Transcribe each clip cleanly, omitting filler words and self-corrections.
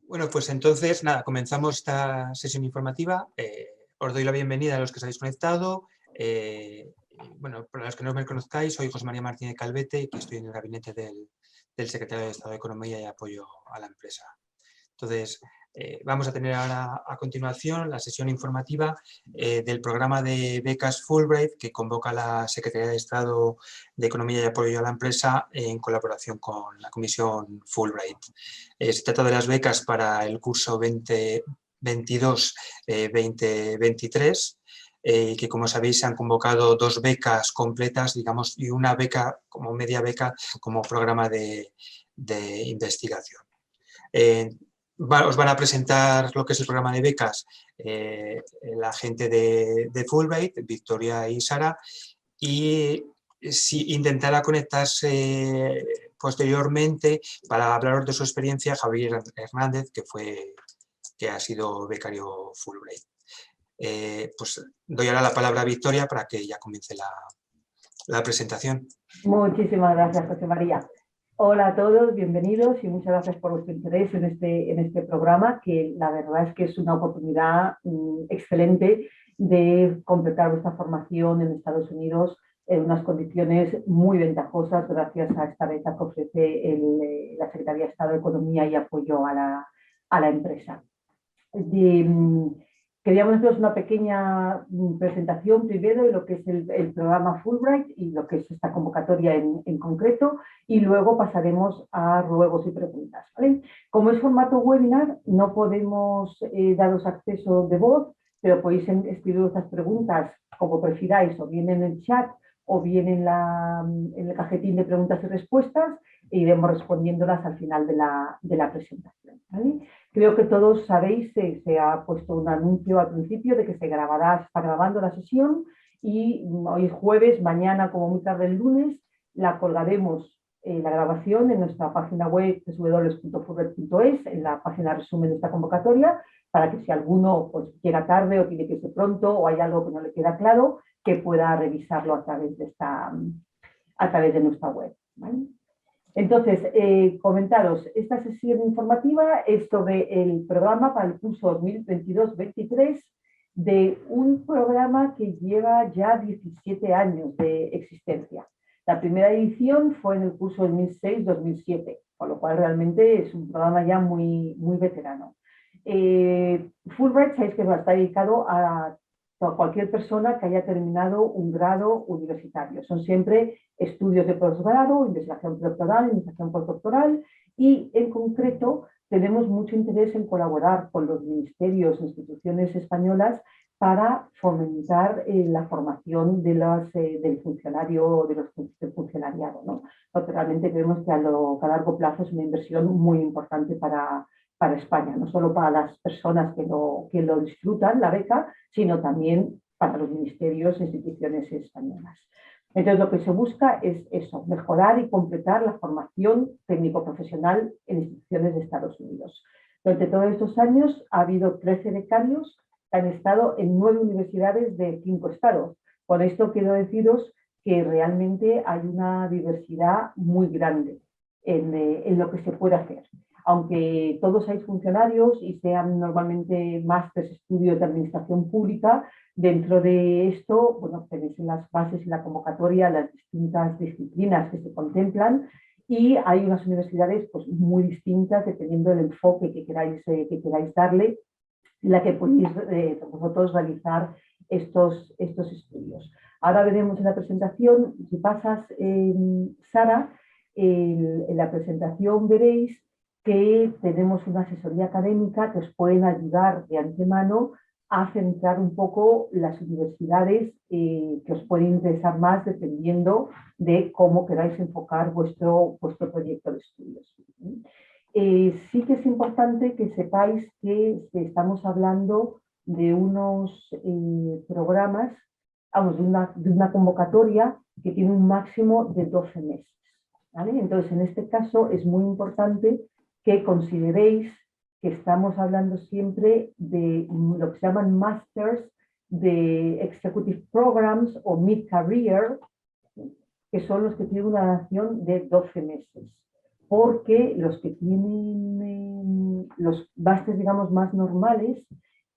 Bueno, pues entonces, nada, comenzamos esta sesión informativa. Os doy la bienvenida a los que os habéis conectado. Bueno, para los que no me conozcáis, soy José María Martínez Calvete y estoy en el gabinete del Secretario de Estado de Economía y Apoyo a la Empresa. Entonces, vamos a tener ahora a continuación la sesión informativa del programa de becas Fulbright que convoca la Secretaría de Estado de Economía y Apoyo a la Empresa en colaboración con la Comisión Fulbright. Se trata de las becas para el curso 2022-2023, que como sabéis se han convocado 2 becas completas, digamos, y una beca como media beca como programa de investigación. Os van a presentar lo que es el programa de becas la gente de Fulbright, Victoria y Sara, y si intentará conectarse posteriormente para hablaros de su experiencia Javier Hernández, que ha sido becario Fulbright. Pues doy ahora la palabra a Victoria para que ya comience la presentación. Muchísimas gracias, José María. Hola a todos, bienvenidos y muchas gracias por vuestro interés en este programa, que la verdad es que es una oportunidad excelente de completar vuestra formación en Estados Unidos en unas condiciones muy ventajosas gracias a esta beca que ofrece la Secretaría de Estado de Economía y Apoyo a la Empresa. Queríamos haceros una pequeña presentación primero de lo que es el programa Fulbright y lo que es esta convocatoria en concreto, y luego pasaremos a ruegos y preguntas, ¿vale? Como es formato webinar, no podemos daros acceso de voz, pero podéis escribir vuestras preguntas como prefiráis, o bien en el chat o bien en el cajetín de preguntas y respuestas, e iremos respondiéndolas al final de la presentación, ¿vale? Creo que todos sabéis, se ha puesto un anuncio al principio de que se está grabando la sesión, y hoy es jueves, mañana como muy tarde el lunes, la colgaremos la grabación en nuestra página web www.fulbright.es, en la página resumen de esta convocatoria, para que si alguno pues, quiera tarde o tiene que irse pronto o hay algo que no le queda claro, que pueda revisarlo a través de nuestra web, ¿vale? Entonces, comentaros, esta sesión informativa es sobre el programa para el curso 2022-23 de un programa que lleva ya 17 años de existencia. La primera edición fue en el curso 2006-2007, con lo cual realmente es un programa ya muy, muy veterano. Fulbright, sabéis que está dedicado a cualquier persona que haya terminado un grado universitario. Son siempre estudios de posgrado, investigación doctoral, investigación postdoctoral, y en concreto tenemos mucho interés en colaborar con los ministerios e instituciones españolas para fomentar la formación del funcionariado, del funcionariado, ¿no? Porque realmente creemos que a largo plazo es una inversión muy importante para España, no solo para las personas que lo disfrutan, la beca, sino también para los ministerios e instituciones españolas. Entonces, lo que se busca es eso, mejorar y completar la formación técnico-profesional en instituciones de Estados Unidos. Durante todos estos años ha habido 13 becarios que han estado en 9 universidades de 5 estados. Por esto quiero deciros que realmente hay una diversidad muy grande en lo que se puede hacer. Aunque todos seáis funcionarios y sean normalmente másteres, estudios de administración pública, dentro de esto, bueno, tenéis en las bases y la convocatoria las distintas disciplinas que se contemplan, y hay unas universidades pues, muy distintas dependiendo del enfoque que queráis darle, en la que podéis vosotros realizar estos estudios. Ahora veremos en la presentación, si pasas, Sara, en la presentación veréis que tenemos una asesoría académica que os pueden ayudar de antemano a centrar un poco las universidades que os pueden interesar más dependiendo de cómo queráis enfocar vuestro proyecto de estudios. Sí que es importante que sepáis que estamos hablando de unos programas, vamos, de una convocatoria que tiene un máximo de 12 meses. ¿Vale? Entonces, en este caso es muy importante que consideréis que estamos hablando siempre de lo que se llaman Masters de Executive Programs o Mid-Career, que son los que tienen una duración de 12 meses. porque los que tienen los másteres, digamos, más normales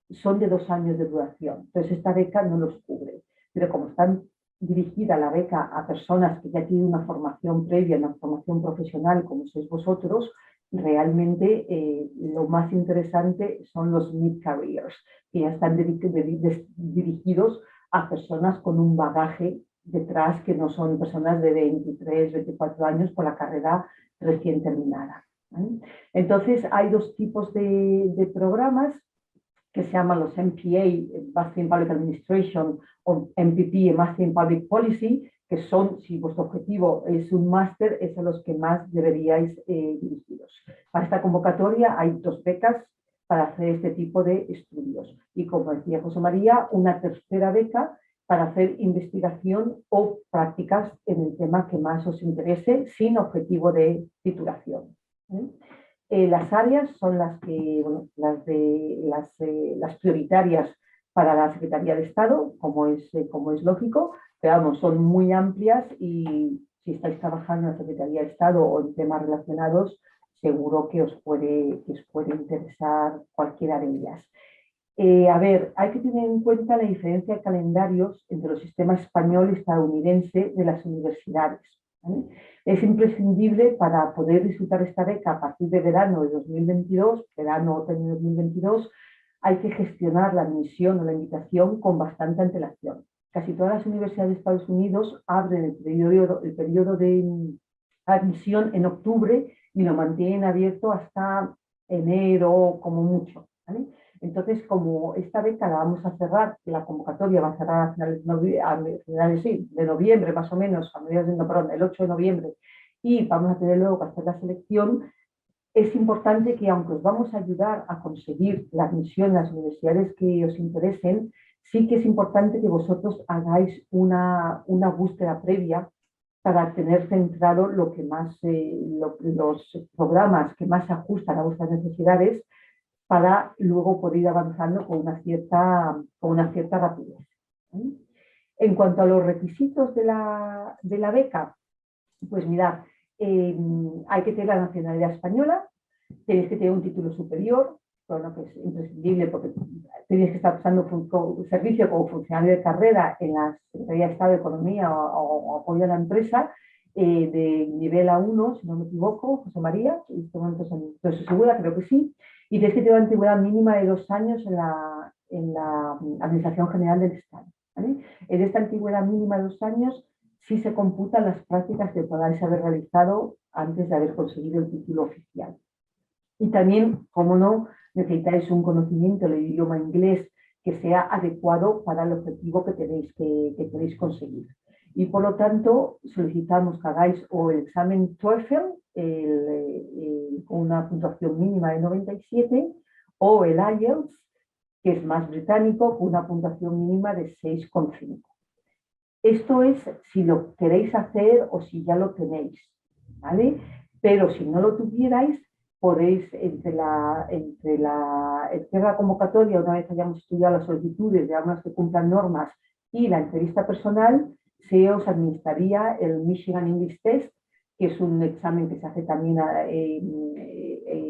son de 2 años de duración. Entonces, esta beca no los cubre. Pero como están dirigida la beca a personas que ya tienen una formación previa, una formación profesional, como sois vosotros, realmente lo más interesante son los mid-careers, que ya están dirigidos a personas con un bagaje detrás, que no son personas de 23, 24 años con la carrera recién terminada, ¿vale? Entonces, hay 2 tipos de programas que se llaman los MPA, Master in Public Administration, o MPP, Master in Public Policy, que son, si vuestro objetivo es un máster, es a los que más deberíais dirigiros. Para esta convocatoria hay 2 becas para hacer este tipo de estudios. Y como decía José María, una tercera beca para hacer investigación o prácticas en el tema que más os interese, sin objetivo de titulación. Las áreas son las que, bueno, las prioritarias para la Secretaría de Estado, como es lógico, pero vamos, son muy amplias, y si estáis trabajando en la Secretaría de Estado o en temas relacionados, seguro que os puede interesar cualquiera de ellas. A ver, hay que tener en cuenta la diferencia de calendarios entre los sistemas español y estadounidense de las universidades, ¿vale? Es imprescindible para poder disfrutar esta beca a partir de verano de 2022, verano-otoño de 2022, hay que gestionar la admisión o la invitación con bastante antelación. Casi todas las universidades de Estados Unidos abren el periodo de admisión en octubre y lo mantienen abierto hasta enero como mucho, ¿vale? Entonces, como esta beca la vamos a cerrar, la convocatoria va a cerrar a finales de noviembre, más o menos, el 8 de noviembre, y vamos a tener luego que hacer la selección, es importante que, aunque os vamos a ayudar a conseguir la admisión en las universidades que os interesen, sí que es importante que vosotros hagáis una búsqueda previa para tener centrado lo que más, los programas que más se ajustan a vuestras necesidades, para luego poder ir avanzando con una cierta rapidez. En cuanto a los requisitos de la beca, pues mirad, hay que tener la nacionalidad española, tenéis que tener un título superior, bueno, que es imprescindible porque tenéis que estar prestando servicio como funcionario de carrera en la Secretaría de Estado de Economía o apoyo a la empresa, de nivel A1, si no me equivoco, José María, en este momento no estoy segura, creo que sí, y tenéis que tener una antigüedad mínima de 2 años en la Administración General del Estado, ¿vale? En esta antigüedad mínima de 2 años sí se computan las prácticas que podáis haber realizado antes de haber conseguido el título oficial. Y también, como no, necesitáis un conocimiento del idioma inglés que sea adecuado para el objetivo que queréis conseguir. Y por lo tanto, solicitamos que hagáis o el examen TOEFL con una puntuación mínima de 97, o el IELTS, que es más británico, con una puntuación mínima de 6,5. Esto es si lo queréis hacer o si ya lo tenéis, ¿vale? Pero si no lo tuvierais, podéis, entre la convocatoria, una vez hayamos estudiado las solicitudes de algunas que cumplan normas y la entrevista personal, se os administraría el Michigan English Test, que es un examen que se hace también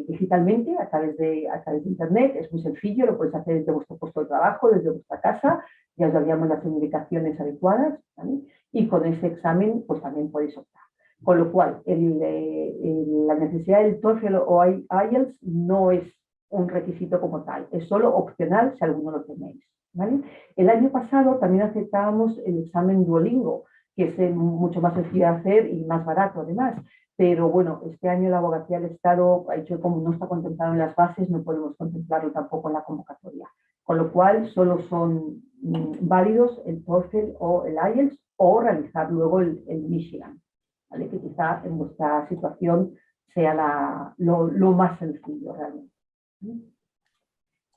digitalmente a través de internet. Es muy sencillo, lo podéis hacer desde vuestro puesto de trabajo, desde vuestra casa, ya os daríamos las indicaciones adecuadas, ¿vale? Y con ese examen pues también podéis optar. Con lo cual, la necesidad del TOEFL o IELTS no es un requisito como tal, es solo opcional si alguno lo tenéis, ¿vale? El año pasado también aceptábamos el examen Duolingo, que es mucho más sencillo de hacer y más barato además, pero bueno, este año la Abogacía del Estado ha dicho que como no está contemplado en las bases, no podemos contemplarlo tampoco en la convocatoria, con lo cual solo son válidos el TOEFL o el IELTS, o realizar luego el Michigan, ¿vale? Que quizá en vuestra situación sea lo más sencillo realmente.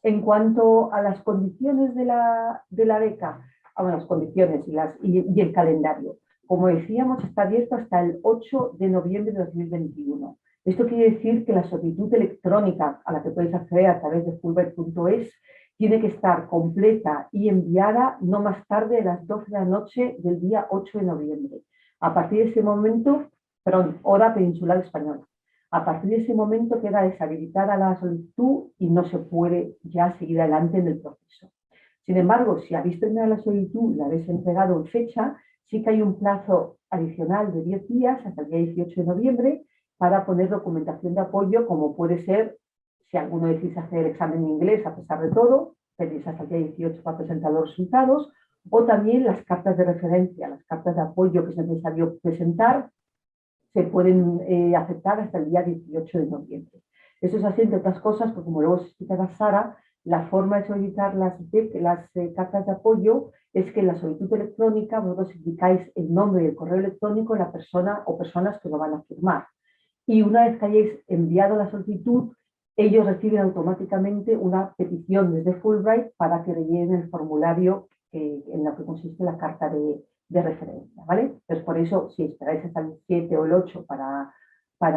En cuanto a las condiciones de la beca, las condiciones y el calendario, como decíamos, está abierto hasta el 8 de noviembre de 2021. Esto quiere decir que la solicitud electrónica a la que podéis acceder a través de fulbright.es tiene que estar completa y enviada no más tarde de las 12 de la noche del día 8 de noviembre. A partir de ese momento, hora peninsular española. A partir de ese momento queda deshabilitada la solicitud y no se puede ya seguir adelante en el proceso. Sin embargo, si habéis terminado la solicitud y la habéis entregado en fecha, sí que hay un plazo adicional de 10 días hasta el día 18 de noviembre para poner documentación de apoyo, como puede ser, si alguno decís hacer examen de inglés a pesar de todo, tenéis hasta el día 18 para presentar los resultados, o también las cartas de referencia, las cartas de apoyo que es necesario presentar, se pueden aceptar hasta el día 18 de noviembre. Eso es así, entre otras cosas, porque como luego se explicará Sara, la forma de solicitar las cartas de apoyo es que en la solicitud electrónica vosotros indicáis el nombre y el correo electrónico de la persona o personas que lo van a firmar. Y una vez que hayáis enviado la solicitud, ellos reciben automáticamente una petición desde Fulbright para que rellenen el formulario en lo que consiste la carta de referencia, ¿vale? Entonces, por eso, si esperáis hasta el 7 o el 8 para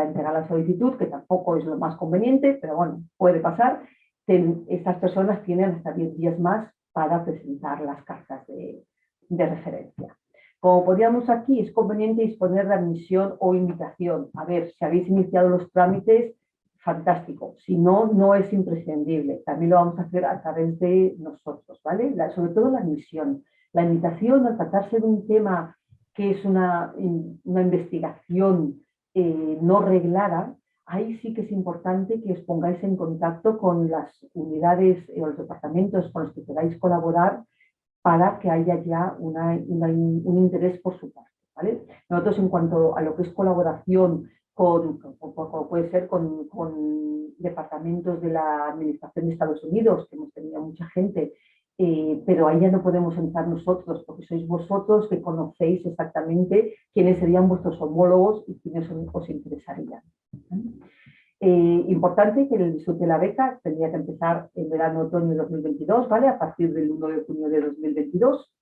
entregar la solicitud, que tampoco es lo más conveniente, pero bueno, puede pasar, estas personas tienen hasta 10 días más para presentar las cartas de referencia. Como podríamos aquí, es conveniente disponer de admisión o invitación. A ver, si habéis iniciado los trámites, fantástico. Si no, no es imprescindible. También lo vamos a hacer a través de nosotros, ¿vale? Sobre todo la admisión. La invitación, al tratarse de un tema que es una investigación no reglada, ahí sí que es importante que os pongáis en contacto con las unidades o los departamentos con los que queráis colaborar para que haya ya un interés por su parte, ¿vale? Nosotros, en cuanto a lo que es colaboración puede ser con departamentos de la Administración de Estados Unidos, que hemos tenido mucha gente, pero ahí ya no podemos entrar nosotros, porque sois vosotros que conocéis exactamente quiénes serían vuestros homólogos y quiénes os interesarían. Importante que el disfrute de la beca tendría que empezar en verano-otoño de 2022, ¿vale? A partir del 1 de junio de 2022,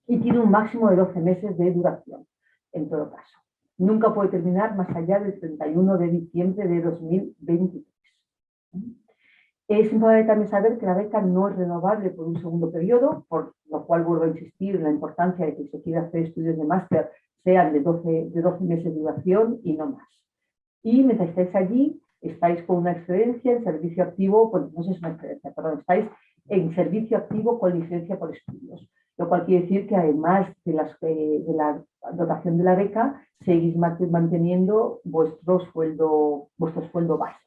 y tiene un máximo de 12 meses de duración, en todo caso. Nunca puede terminar más allá del 31 de diciembre de 2023. Es importante también saber que la beca no es renovable por un segundo periodo, por lo cual vuelvo a insistir en la importancia de que si quiere hacer estudios de máster sean de 12 meses de duración y no más. Y mientras estáis allí, estáis con una excedencia en servicio activo, pues no sé si es una excedencia, perdón, estáis en servicio activo con licencia por estudios, lo cual quiere decir que además de la dotación de la beca, seguís manteniendo vuestro sueldo base.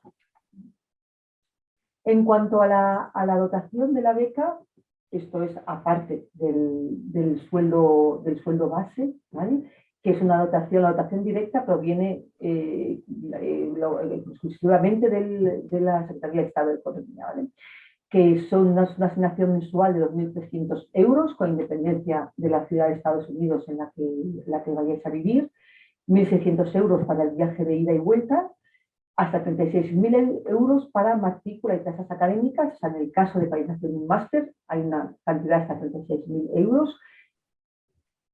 En cuanto a la dotación de la beca, esto es aparte del sueldo base, ¿vale? Que es una dotación, la dotación directa proviene exclusivamente de la Secretaría de Estado de Economía, ¿vale? Que son una asignación mensual de 2.300 euros, con independencia de la ciudad de Estados Unidos en la que vayáis a vivir, 1.600 euros para el viaje de ida y vuelta, hasta 36.000 euros para matrícula y tasas académicas. O sea, en el caso de país hacer un máster, hay una cantidad hasta 36.000 euros.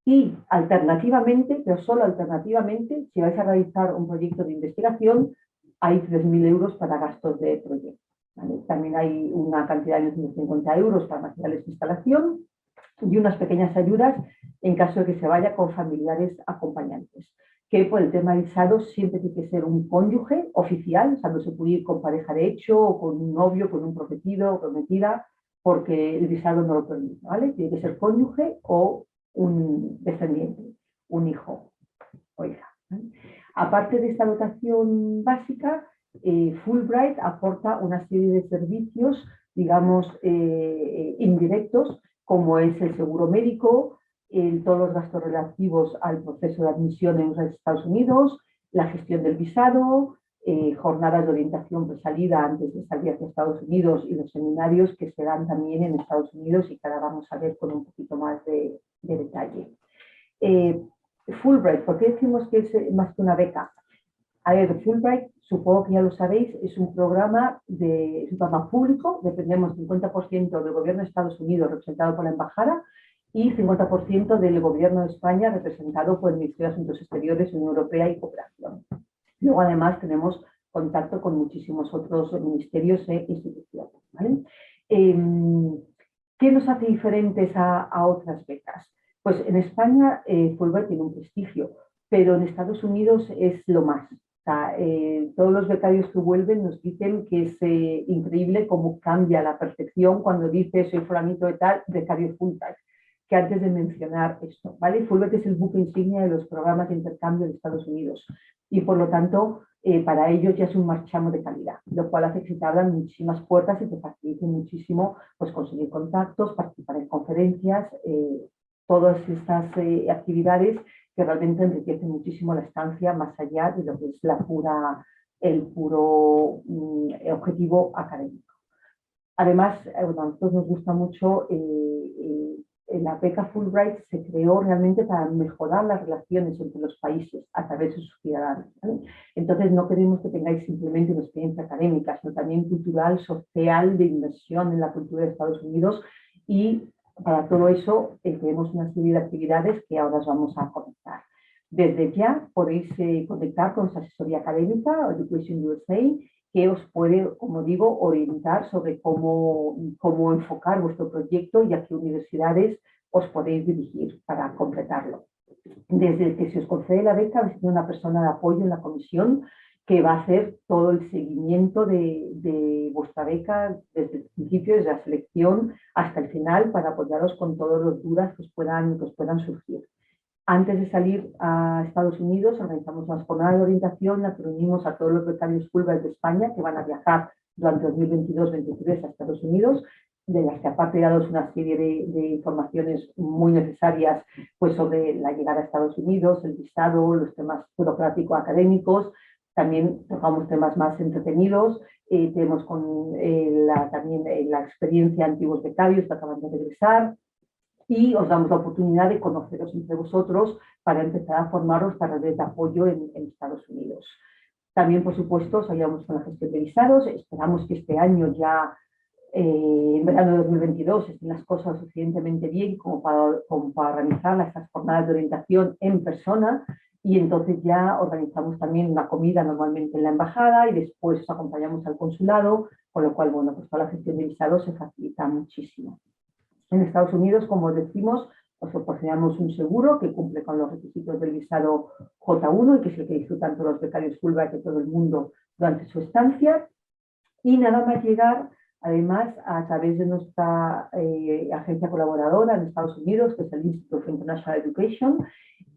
Y alternativamente, pero solo alternativamente, si vais a realizar un proyecto de investigación, hay 3.000 euros para gastos de proyecto, ¿vale? También hay una cantidad de 150 euros para materiales de instalación y unas pequeñas ayudas en caso de que se vaya con familiares acompañantes. Que por el tema del visado siempre tiene que ser un cónyuge oficial, o sea, no se puede ir con pareja de hecho, o con un novio, con un prometido o prometida, porque el visado no lo permite, ¿vale? Tiene que ser cónyuge o un descendiente, un hijo o hija, ¿vale? Aparte de esta dotación básica, Fulbright aporta una serie de servicios, digamos, indirectos, como es el seguro médico, todos los gastos relativos al proceso de admisión en los Estados Unidos, la gestión del visado, jornadas de orientación presalida antes de salir hacia Estados Unidos y los seminarios que se dan también en Estados Unidos y que ahora vamos a ver con un poquito más de detalle. Fulbright, ¿por qué decimos que es más que una beca? A ver, Fulbright, supongo que ya lo sabéis, es un programa público, dependemos 50% del gobierno de Estados Unidos representado por la embajada y 50% del gobierno de España representado por el Ministerio de Asuntos Exteriores, Unión Europea y Cooperación. Luego, además, tenemos contacto con muchísimos otros ministerios e instituciones, ¿vale? ¿Qué nos hace diferentes a otras becas? Pues en España Fulbright tiene un prestigio, pero en Estados Unidos es lo más. sea, todos los becarios que vuelven nos dicen que es increíble cómo cambia la percepción cuando dice soy fulanito de tal, becario Fulbright, que antes de mencionar esto, ¿vale? Fulbright es el buque insignia de los programas de intercambio de Estados Unidos y por lo tanto para ellos ya es un marchamo de calidad, lo cual hace que se te abran muchísimas puertas y te facilite muchísimo pues, conseguir contactos, participar en conferencias, todas estas actividades que realmente enriquecen muchísimo la estancia más allá de lo que es el puro objetivo académico. Además, a nosotros nos gusta mucho la beca Fulbright se creó realmente para mejorar las relaciones entre los países a través de sus ciudadanos, ¿vale? Entonces no queremos que tengáis simplemente una experiencia académica, sino también cultural, social, de inversión en la cultura de Estados Unidos y para todo eso tenemos una serie de actividades que ahora os vamos a comentar. Desde ya podéis conectar con nuestra asesoría académica, Education USA, que os puede, como digo, orientar sobre cómo enfocar vuestro proyecto y a qué universidades os podéis dirigir para completarlo. Desde que se os concede la beca, vais a tener una persona de apoyo en la comisión que va a hacer todo el seguimiento de vuestra beca desde el principio, desde la selección hasta el final, para apoyaros con todas las dudas que os puedan surgir. Antes de salir a Estados Unidos, organizamos una jornada de orientación, la que reunimos a todos los becarios Fulbright de España que van a viajar durante 2022-2023 a Estados Unidos, de las que aparte damos una serie de informaciones muy necesarias pues, sobre la llegada a Estados Unidos, el visado, los temas burocráticos académicos, también tocamos temas más entretenidos, tenemos también la experiencia de antiguos becarios que acaban de regresar, y os damos la oportunidad de conoceros entre vosotros para empezar a formaros para redes de apoyo en Estados Unidos. También, por supuesto, os ayudamos con la gestión de visados. Esperamos que este año ya, en verano de 2022, estén las cosas suficientemente bien como para organizar estas jornadas de orientación en persona y entonces ya organizamos también una comida normalmente en la embajada y después os acompañamos al consulado, con lo cual, bueno, pues toda la gestión de visados se facilita muchísimo. En Estados Unidos, como decimos, os proporcionamos un seguro que cumple con los requisitos del visado J1 y que es el que disfrutan todos los becarios Fulbright de todo el mundo durante su estancia. Y nada más llegar, además, a través de nuestra agencia colaboradora en Estados Unidos, que es el Institute for International Education,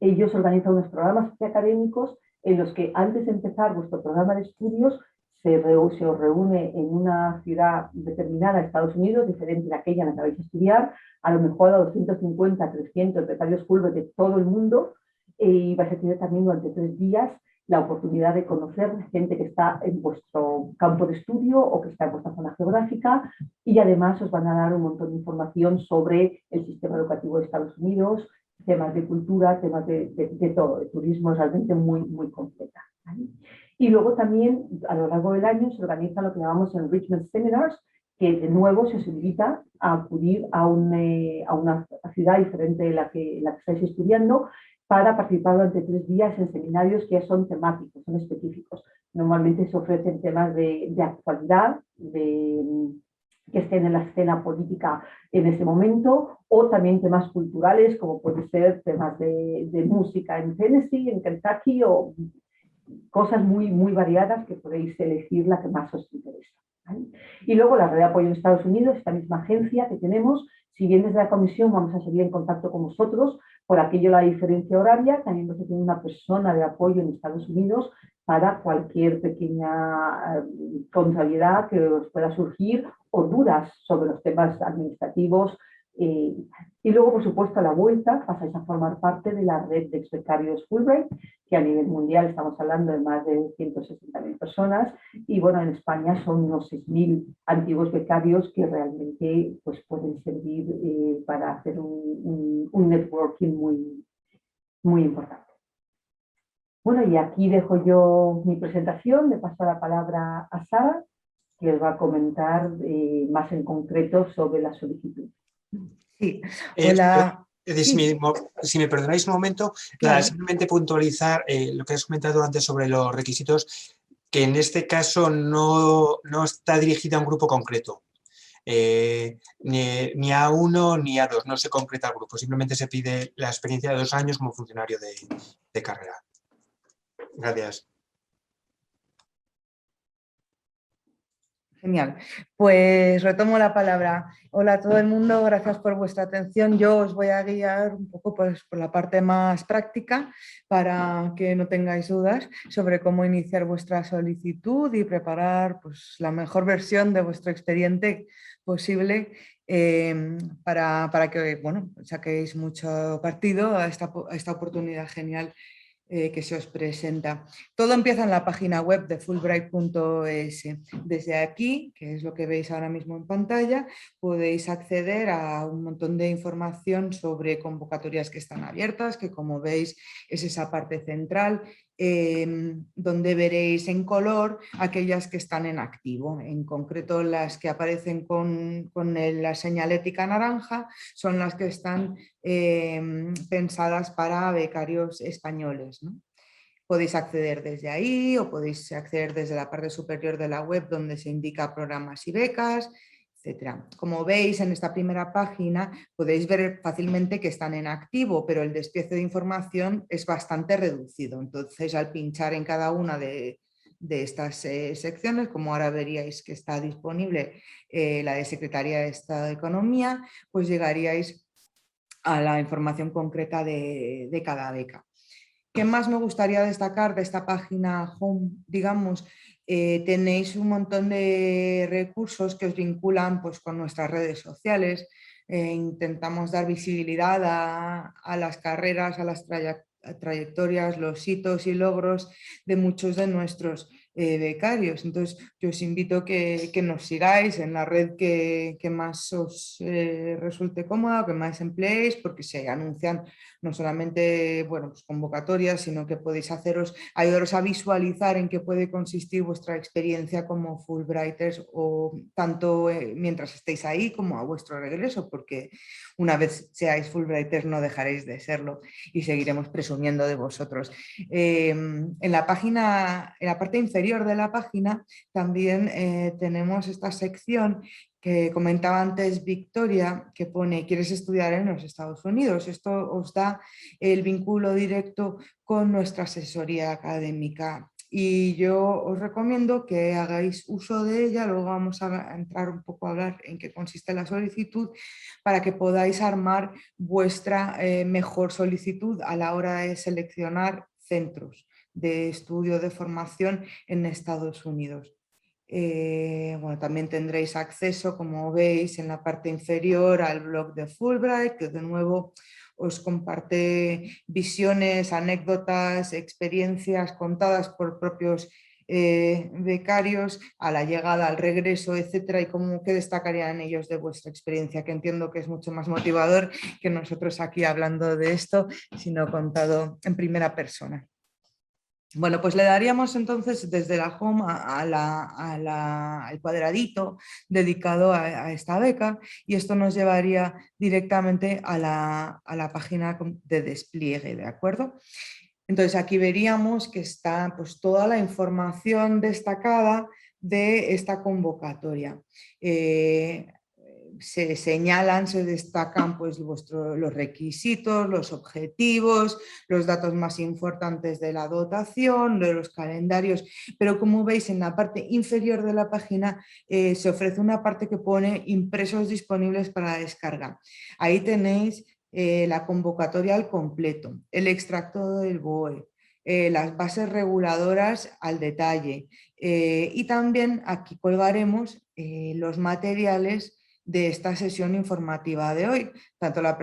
ellos organizan unos programas académicos en los que antes de empezar vuestro programa de estudios se os reúne en una ciudad determinada de Estados Unidos, diferente de aquella en la que vais a estudiar, a lo mejor a 250, 300 becarios Fulbright de todo el mundo, y vais a tener también durante 3 días la oportunidad de conocer gente que está en vuestro campo de estudio o que está en vuestra zona geográfica, y además os van a dar un montón de información sobre el sistema educativo de Estados Unidos, temas de cultura, temas de todo, de turismo, realmente muy, muy completa, ¿vale? Y luego también a lo largo del año se organiza lo que llamamos Enrichment Seminars, que de nuevo se os invita a acudir a una ciudad diferente de la que estáis estudiando para participar durante 3 días en seminarios que ya son temáticos, son específicos. Normalmente se ofrecen temas de actualidad, que estén en la escena política en ese momento, o también temas culturales, como puede ser temas de música en Tennessee, en Kentucky, o cosas muy, muy variadas que podéis elegir la que más os interesa, ¿vale? Y luego la red de apoyo en Estados Unidos, esta misma agencia que tenemos, si bien desde la comisión vamos a seguir en contacto con vosotros, por aquello la diferencia horaria, también vamos a tener una persona de apoyo en Estados Unidos para cualquier pequeña contrariedad que os pueda surgir o dudas sobre los temas administrativos. Y luego, por supuesto, a la vuelta pasáis a formar parte de la red de becarios Fulbright, que a nivel mundial estamos hablando de más de 160.000 personas, y bueno, en España son unos 6.000 antiguos becarios que realmente pues, pueden servir para hacer un networking muy, muy importante. Bueno, y aquí dejo yo mi presentación, le paso la palabra a Sara, que os va a comentar más en concreto sobre la solicitud. Sí, hola. Si me perdonáis un momento, Claro. simplemente puntualizar lo que has comentado antes sobre los requisitos, que en este caso no está dirigida a un grupo concreto, ni a uno ni a dos, no se concreta el grupo, simplemente se pide la experiencia de 2 años como funcionario de carrera. Gracias. Genial. Pues retomo la palabra. Hola a todo el mundo, gracias por vuestra atención. Yo os voy a guiar un poco pues, por la parte más práctica para que no tengáis dudas sobre cómo iniciar vuestra solicitud y preparar pues, la mejor versión de vuestro expediente posible para que bueno, saquéis mucho partido a esta oportunidad genial que se os presenta. Todo empieza en la página web de Fulbright.es. Desde aquí, que es lo que veis ahora mismo en pantalla, podéis acceder a un montón de información sobre convocatorias que están abiertas, que como veis es esa parte central, donde veréis en color aquellas que están en activo. En concreto, las que aparecen con la señalética naranja son las que están pensadas para becarios españoles, ¿no? Podéis acceder desde ahí o podéis acceder desde la parte superior de la web donde se indica programas y becas, etcétera. Como veis en esta primera página podéis ver fácilmente que están en activo, pero el despiece de información es bastante reducido. Entonces, al pinchar en cada una de estas secciones, como ahora veríais que está disponible la de Secretaría de Estado de Economía, pues llegaríais a la información concreta de cada beca. ¿Qué más me gustaría destacar de esta página home? Digamos, tenéis un montón de recursos que os vinculan pues, con nuestras redes sociales. Intentamos dar visibilidad a las carreras, a las trayectorias, los hitos y logros de muchos de nuestros becarios. Entonces, yo os invito que nos sigáis en la red que más os resulte cómoda, que más empleéis, porque se anuncian no solamente bueno, pues convocatorias, sino que podéis ayudaros a visualizar en qué puede consistir vuestra experiencia como Fulbrighters, o tanto mientras estéis ahí como a vuestro regreso, porque una vez seáis Fulbrighters no dejaréis de serlo y seguiremos presumiendo de vosotros. En la parte inferior de la página también tenemos esta sección que comentaba antes Victoria, que pone ¿quieres estudiar en los Estados Unidos? Esto os da el vínculo directo con nuestra asesoría académica y yo os recomiendo que hagáis uso de ella. Luego vamos a entrar un poco a hablar en qué consiste la solicitud para que podáis armar vuestra mejor solicitud a la hora de seleccionar centros de estudio de formación en Estados Unidos. Bueno, también tendréis acceso, como veis, en la parte inferior al blog de Fulbright, que de nuevo os comparte visiones, anécdotas, experiencias contadas por propios becarios a la llegada, al regreso, etcétera, y cómo qué destacarían ellos de vuestra experiencia, que entiendo que es mucho más motivador que nosotros aquí hablando de esto, sino contado en primera persona. Bueno, pues le daríamos entonces desde la home al cuadradito dedicado a esta beca, y esto nos llevaría directamente a la página de despliegue, ¿de acuerdo? Entonces aquí veríamos que está pues, toda la información destacada de esta convocatoria. Se señalan, se destacan pues, los requisitos, los objetivos, los datos más importantes de la dotación, de los calendarios, pero como veis en la parte inferior de la página se ofrece una parte que pone impresos disponibles para descarga. Ahí tenéis la convocatoria al completo, el extracto del BOE, las bases reguladoras al detalle y también aquí colgaremos los materiales de esta sesión informativa de hoy, tanto la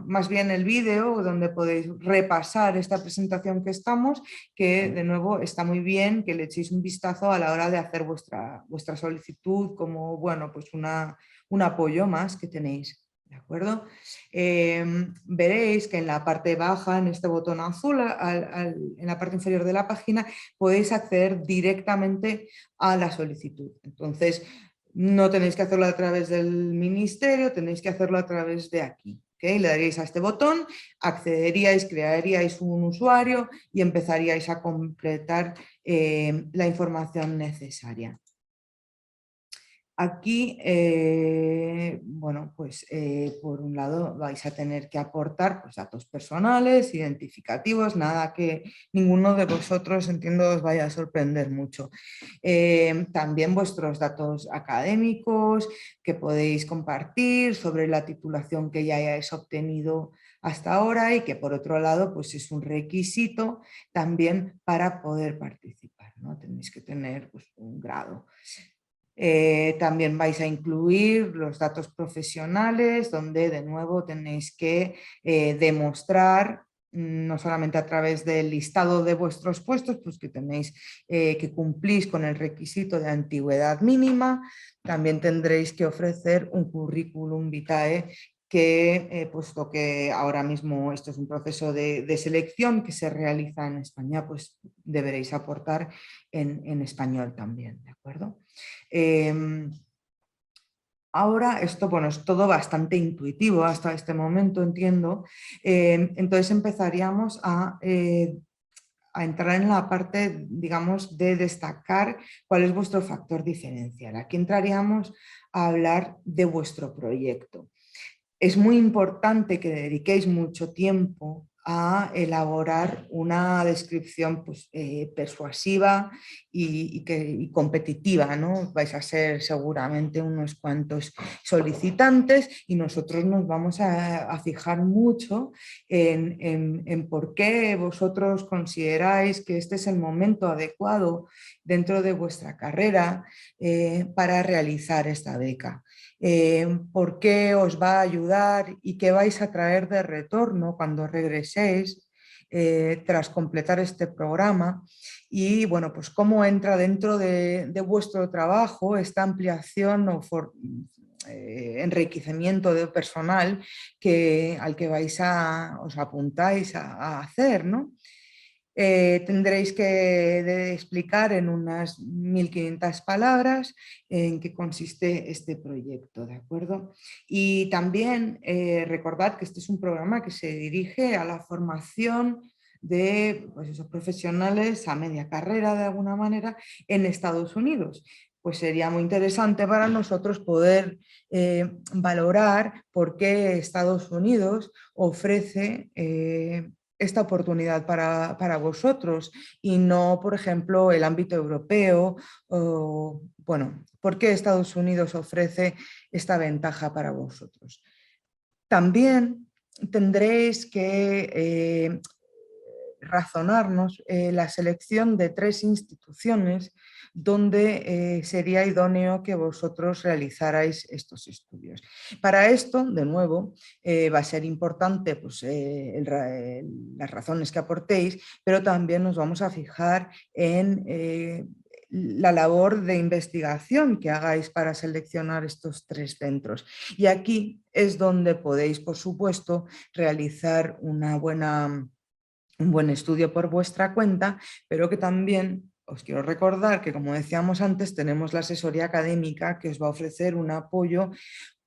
más bien el vídeo donde podéis repasar esta presentación que estamos, que de nuevo está muy bien que le echéis un vistazo a la hora de hacer vuestra solicitud como bueno, pues un apoyo más que tenéis. ¿De acuerdo? Veréis que en la parte baja, en este botón azul, en la parte inferior de la página, podéis acceder directamente a la solicitud. Entonces, no tenéis que hacerlo a través del ministerio, tenéis que hacerlo a través de aquí. ¿Okay? Le daríais a este botón, accederíais, crearíais un usuario y empezaríais a completar la información necesaria. Aquí, bueno, pues por un lado vais a tener que aportar pues, datos personales, identificativos, nada que ninguno de vosotros, entiendo, os vaya a sorprender mucho. También vuestros datos académicos que podéis compartir sobre la titulación que ya hayáis obtenido hasta ahora y que por otro lado pues es un requisito también para poder participar, ¿no? Tenéis que tener pues, un grado. También vais a incluir los datos profesionales, donde de nuevo tenéis que demostrar, no solamente a través del listado de vuestros puestos, pues que tenéis que cumplís con el requisito de antigüedad mínima, también tendréis que ofrecer un currículum vitae que, puesto que ahora mismo esto es un proceso de selección que se realiza en España, pues deberéis aportar en español también, ¿de acuerdo? Ahora esto, bueno, es todo bastante intuitivo hasta este momento, entiendo. Entonces empezaríamos a entrar en la parte, digamos, de destacar cuál es vuestro factor diferencial. Aquí entraríamos a hablar de vuestro proyecto. Es muy importante que dediquéis mucho tiempo a elaborar una descripción pues, persuasiva y competitiva, ¿no? Vais a ser seguramente unos cuantos solicitantes y nosotros nos vamos a fijar mucho en por qué vosotros consideráis que este es el momento adecuado dentro de vuestra carrera para realizar esta beca. Por qué os va a ayudar y qué vais a traer de retorno cuando regreséis tras completar este programa y bueno, pues cómo entra dentro de vuestro trabajo esta ampliación o enriquecimiento de personal al que os apuntáis a hacer, ¿no? Tendréis que explicar en unas 1500 palabras en qué consiste este proyecto, ¿de acuerdo? Y también recordad que este es un programa que se dirige a la formación de pues esos profesionales a media carrera de alguna manera en Estados Unidos. Pues sería muy interesante para nosotros poder valorar por qué Estados Unidos ofrece esta oportunidad para vosotros y no, por ejemplo, el ámbito europeo o, bueno, ¿por qué Estados Unidos ofrece esta ventaja para vosotros? También tendréis que razonarnos la selección de 3 instituciones donde sería idóneo que vosotros realizarais estos estudios. Para esto, de nuevo, va a ser importante pues, las razones que aportéis, pero también nos vamos a fijar en la labor de investigación que hagáis para seleccionar estos 3 centros. Y aquí es donde podéis, por supuesto, realizar un buen estudio por vuestra cuenta, pero que también os quiero recordar que, como decíamos antes, tenemos la asesoría académica que os va a ofrecer un apoyo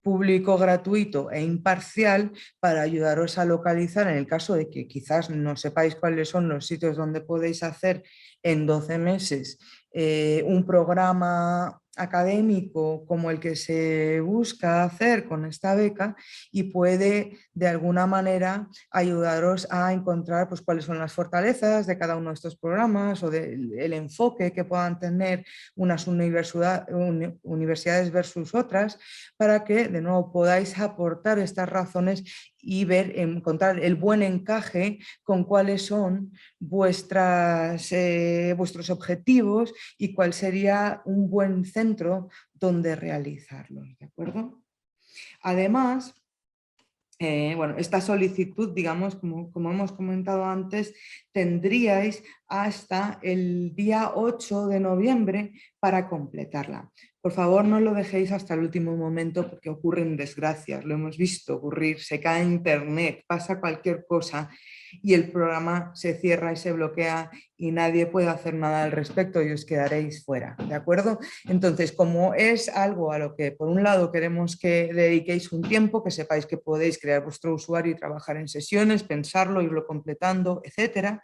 público, gratuito e imparcial para ayudaros a localizar, en el caso de que quizás no sepáis cuáles son los sitios donde podéis hacer en 12 meses un programa académico como el que se busca hacer con esta beca y puede de alguna manera ayudaros a encontrar pues, cuáles son las fortalezas de cada uno de estos programas o el enfoque que puedan tener unas universidades versus otras, para que de nuevo podáis aportar estas razones y encontrar el buen encaje con cuáles son vuestros objetivos y cuál sería un buen centro donde realizarlos, ¿de acuerdo? Además, bueno, esta solicitud, digamos, como hemos comentado antes, tendríais hasta el día 8 de noviembre para completarla. Por favor, no lo dejéis hasta el último momento porque ocurren desgracias, lo hemos visto ocurrir, se cae internet, pasa cualquier cosa y el programa se cierra y se bloquea y nadie puede hacer nada al respecto y os quedaréis fuera, ¿de acuerdo? Entonces, como es algo a lo que por un lado queremos que dediquéis un tiempo, que sepáis que podéis crear vuestro usuario y trabajar en sesiones, pensarlo, irlo completando, etcétera,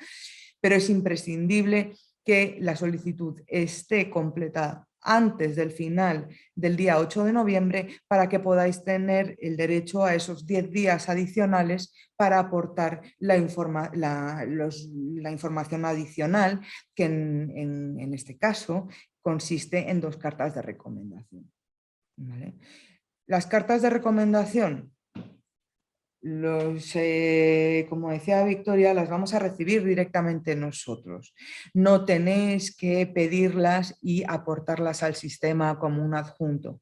pero es imprescindible que la solicitud esté completada antes del final del día 8 de noviembre para que podáis tener el derecho a esos 10 días adicionales para aportar la información adicional que en este caso consiste en 2 cartas de recomendación. ¿Vale? Las cartas de recomendación, como decía Victoria, las vamos a recibir directamente nosotros. No tenéis que pedirlas y aportarlas al sistema como un adjunto.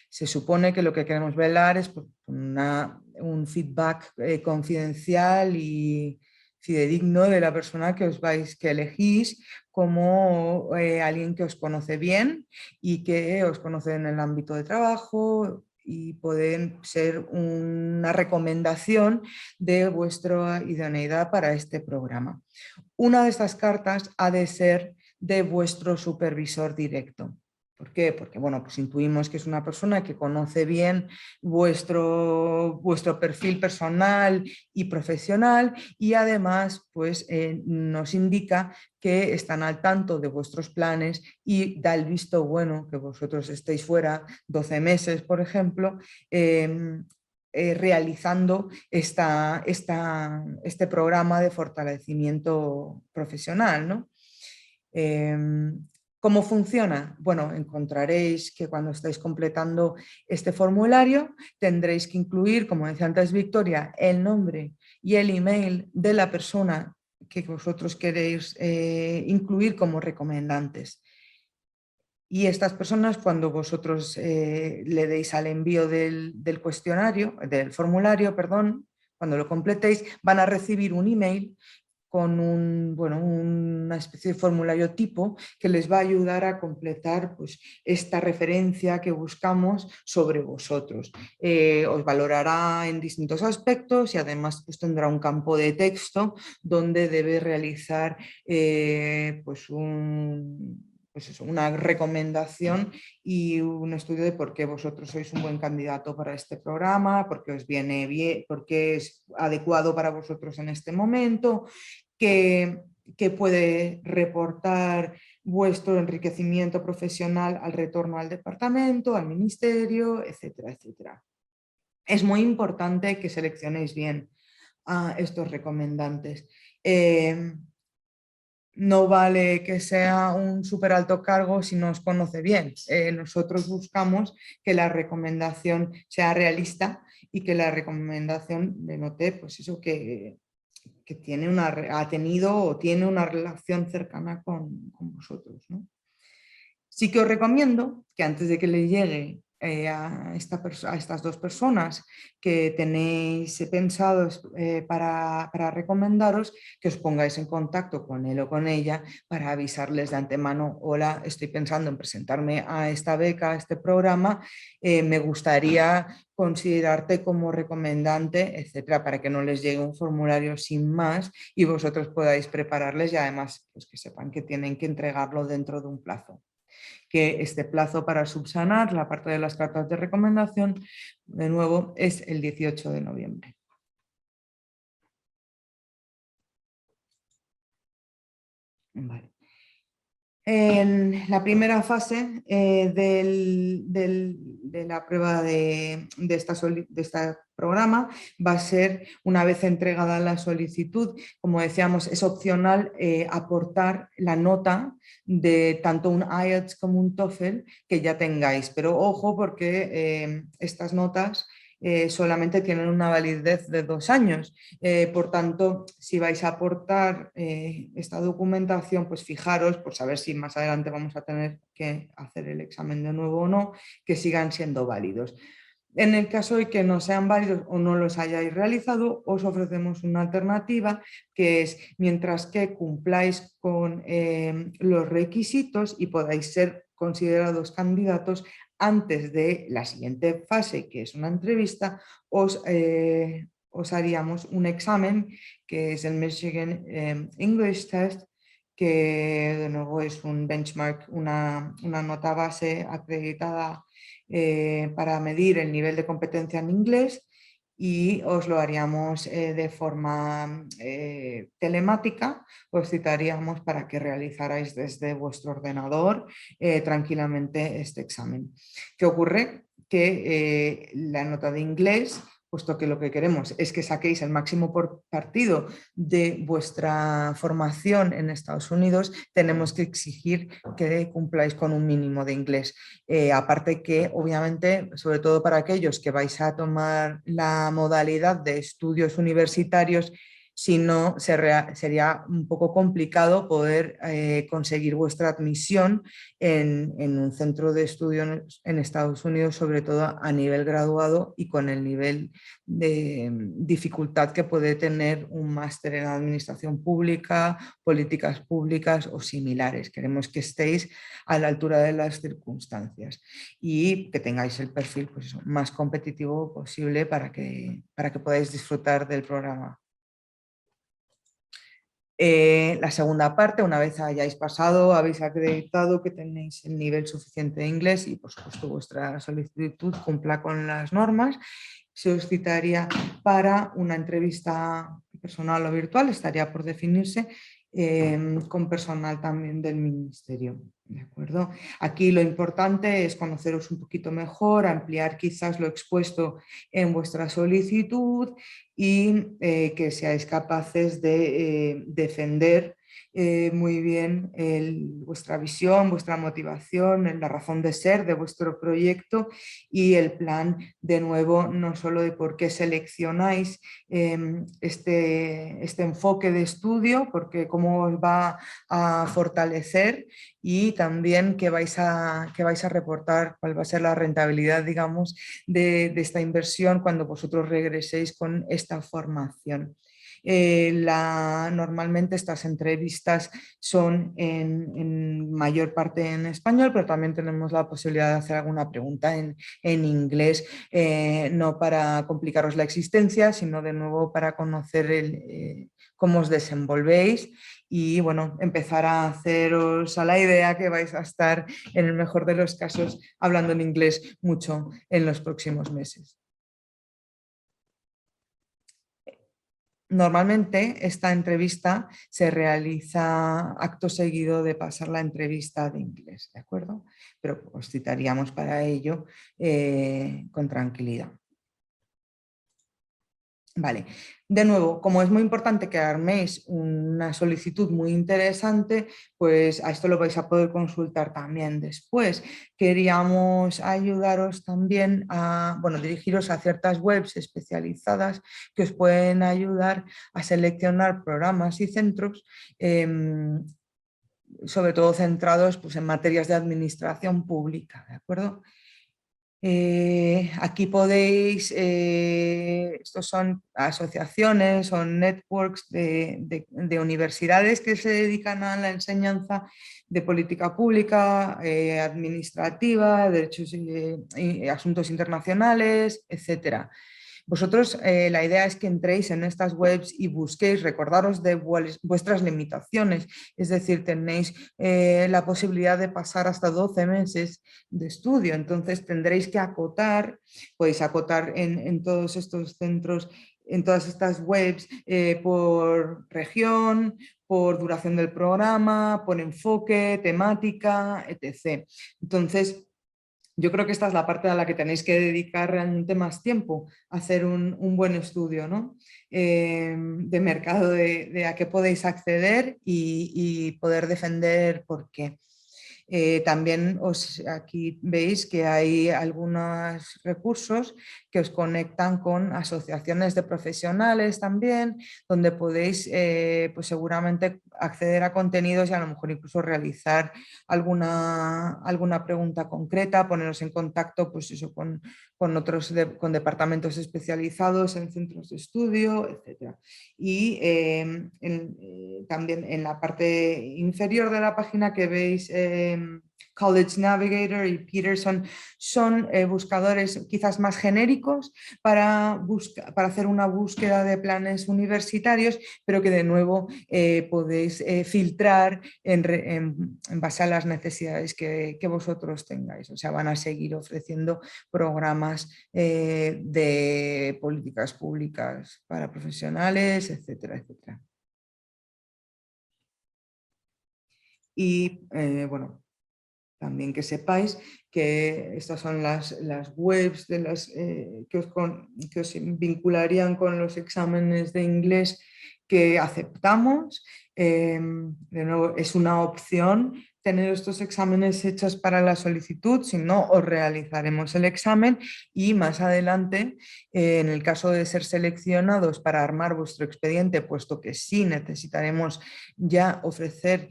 Se supone que lo que queremos velar es un feedback confidencial y fidedigno de la persona que elegís como alguien que os conoce bien y que os conoce en el ámbito de trabajo, y pueden ser una recomendación de vuestra idoneidad para este programa. Una de estas cartas ha de ser de vuestro supervisor directo. ¿Por qué? Porque bueno, pues intuimos que es una persona que conoce bien vuestro perfil personal y profesional, y además pues, nos indica que están al tanto de vuestros planes y da el visto bueno que vosotros estéis fuera 12 meses, por ejemplo, realizando este programa de fortalecimiento profesional, ¿no? ¿Cómo funciona? Bueno, encontraréis que cuando estáis completando este formulario tendréis que incluir, como decía antes Victoria, el nombre y el email de la persona que vosotros queréis incluir como recomendantes. Y estas personas, cuando vosotros le deis al envío del formulario, perdón, cuando lo completéis, van a recibir un email con una especie de formulario tipo que les va a ayudar a completar pues, esta referencia que buscamos sobre vosotros. Os valorará en distintos aspectos y además pues, tendrá un campo de texto donde debe realizar una recomendación y un estudio de por qué vosotros sois un buen candidato para este programa, por qué os viene bien, por qué es adecuado para vosotros en este momento, que puede reportar vuestro enriquecimiento profesional al retorno al departamento, al ministerio, etcétera, etcétera. Es muy importante que seleccionéis bien a estos recomendantes. No vale que sea un súper alto cargo si no os conoce bien. Nosotros buscamos que la recomendación sea realista y que la recomendación denote pues eso, que ha tenido o tiene una relación cercana con vosotros, ¿no? Sí que os recomiendo que antes de que le llegue a estas 2 personas que tenéis pensados para recomendaros, que os pongáis en contacto con él o con ella para avisarles de antemano: hola, estoy pensando en presentarme a esta beca, a este programa, me gustaría considerarte como recomendante, etcétera, para que no les llegue un formulario sin más y vosotros podáis prepararles, y además pues, que sepan que tienen que entregarlo dentro de un plazo. Que este plazo para subsanar la parte de las cartas de recomendación, de nuevo, es el 18 de noviembre. Vale. En la primera fase de la prueba de este programa va a ser, una vez entregada la solicitud, como decíamos, es opcional aportar la nota de tanto un IELTS como un TOEFL que ya tengáis, pero ojo porque estas notas solamente tienen una validez de 2 años. Por tanto, si vais a aportar esta documentación, pues fijaros, por saber si más adelante vamos a tener que hacer el examen de nuevo o no, que sigan siendo válidos. En el caso de que no sean válidos o no los hayáis realizado, os ofrecemos una alternativa, que es, mientras que cumpláis con los requisitos y podáis ser considerados candidatos, antes de la siguiente fase, que es una entrevista, os haríamos un examen que es el Michigan English Test, que de nuevo es un benchmark, una nota base acreditada para medir el nivel de competencia en inglés, y os lo haríamos de forma telemática, os citaríamos para que realizarais desde vuestro ordenador tranquilamente este examen. ¿Qué ocurre? Que la nota de inglés, puesto que lo que queremos es que saquéis el máximo partido de vuestra formación en Estados Unidos, tenemos que exigir que cumpláis con un mínimo de inglés. Aparte que, obviamente, sobre todo para aquellos que vais a tomar la modalidad de estudios universitarios, si no, sería un poco complicado poder conseguir vuestra admisión en un centro de estudios en Estados Unidos, sobre todo a nivel graduado y con el nivel de dificultad que puede tener un máster en administración pública, políticas públicas o similares. Queremos que estéis a la altura de las circunstancias y que tengáis el perfil, pues eso, más competitivo posible para que podáis disfrutar del programa. La segunda parte, una vez hayáis pasado, habéis acreditado que tenéis el nivel suficiente de inglés y por supuesto vuestra solicitud cumpla con las normas, se os citaría para una entrevista personal o virtual, estaría por definirse, con personal también del ministerio. ¿De acuerdo? Aquí lo importante es conoceros un poquito mejor, ampliar quizás lo expuesto en vuestra solicitud y que seáis capaces de defender muy bien vuestra visión, vuestra motivación, la razón de ser de vuestro proyecto y el plan, de nuevo, no solo de por qué seleccionáis este enfoque de estudio, porque cómo os va a fortalecer y también qué vais a reportar, cuál va a ser la rentabilidad, digamos, de esta inversión cuando vosotros regreséis con esta formación. Normalmente estas entrevistas son en mayor parte en español, pero también tenemos la posibilidad de hacer alguna pregunta en inglés, no para complicaros la existencia, sino de nuevo para conocer cómo os desenvolvéis y bueno, empezar a haceros a la idea que vais a estar, en el mejor de los casos, hablando en inglés mucho en los próximos meses. Normalmente esta entrevista se realiza acto seguido de pasar la entrevista de inglés, ¿de acuerdo? Pero os citaríamos para ello con tranquilidad. Vale, de nuevo, como es muy importante que arméis una solicitud muy interesante, pues a esto lo vais a poder consultar también después. Queríamos ayudaros también a, bueno, dirigiros a ciertas webs especializadas que os pueden ayudar a seleccionar programas y centros, sobre todo centrados pues, en materias de administración pública, ¿de acuerdo? Aquí podéis, estos son asociaciones, son networks de universidades que se dedican a la enseñanza de política pública, administrativa, derechos y asuntos internacionales, etcétera. Vosotros, la idea es que entréis en estas webs y busquéis, recordaros de vuestras limitaciones, es decir, tenéis la posibilidad de pasar hasta 12 meses de estudio, entonces tendréis que acotar, podéis acotar en todos estos centros, en todas estas webs, por región, por duración del programa, por enfoque, temática, etc. Entonces, yo creo que esta es la parte a la que tenéis que dedicar realmente más tiempo, a hacer un buen estudio, ¿no? De mercado, de a qué podéis acceder y poder defender por qué. También aquí veis que hay algunos recursos que os conectan con asociaciones de profesionales también, donde podéis pues seguramente acceder a contenidos y a lo mejor incluso realizar alguna pregunta concreta, poneros en contacto pues eso, con con departamentos especializados en centros de estudio, etc. Y también en la parte inferior de la página que veis College Navigator y Peterson son buscadores quizás más genéricos para hacer una búsqueda de planes universitarios, pero que de nuevo podéis filtrar en base a las necesidades que vosotros tengáis. O sea, van a seguir ofreciendo programas de políticas públicas para profesionales, etcétera, etcétera. Y bueno, también que sepáis que estas son las webs de que os vincularían con los exámenes de inglés que aceptamos. De nuevo, es una opción tener estos exámenes hechos para la solicitud, si no, os realizaremos el examen y más adelante, en el caso de ser seleccionados para armar vuestro expediente, puesto que sí necesitaremos ya ofrecer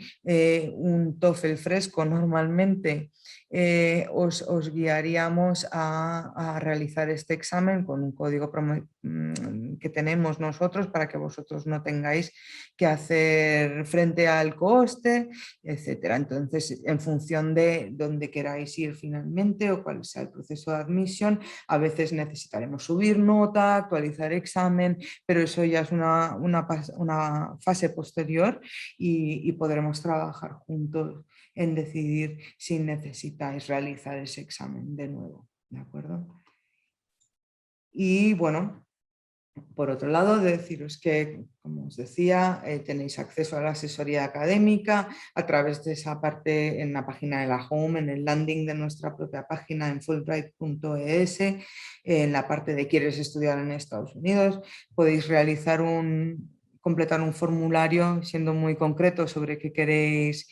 un TOEFL fresco normalmente, os guiaríamos a realizar este examen con un código que tenemos nosotros para que vosotros no tengáis que hacer frente al coste, etcétera. Entonces, en función de dónde queráis ir finalmente o cuál sea el proceso de admisión, a veces necesitaremos subir nota, actualizar examen, pero eso ya es una fase posterior y podremos trabajar juntos en decidir si necesitáis realizar ese examen de nuevo, ¿de acuerdo? Y bueno, por otro lado, deciros que, como os decía, tenéis acceso a la asesoría académica a través de esa parte en la página de la home, en el landing de nuestra propia página en fulbright.es, en la parte de ¿quieres estudiar en Estados Unidos? Podéis completar un formulario siendo muy concreto sobre qué queréis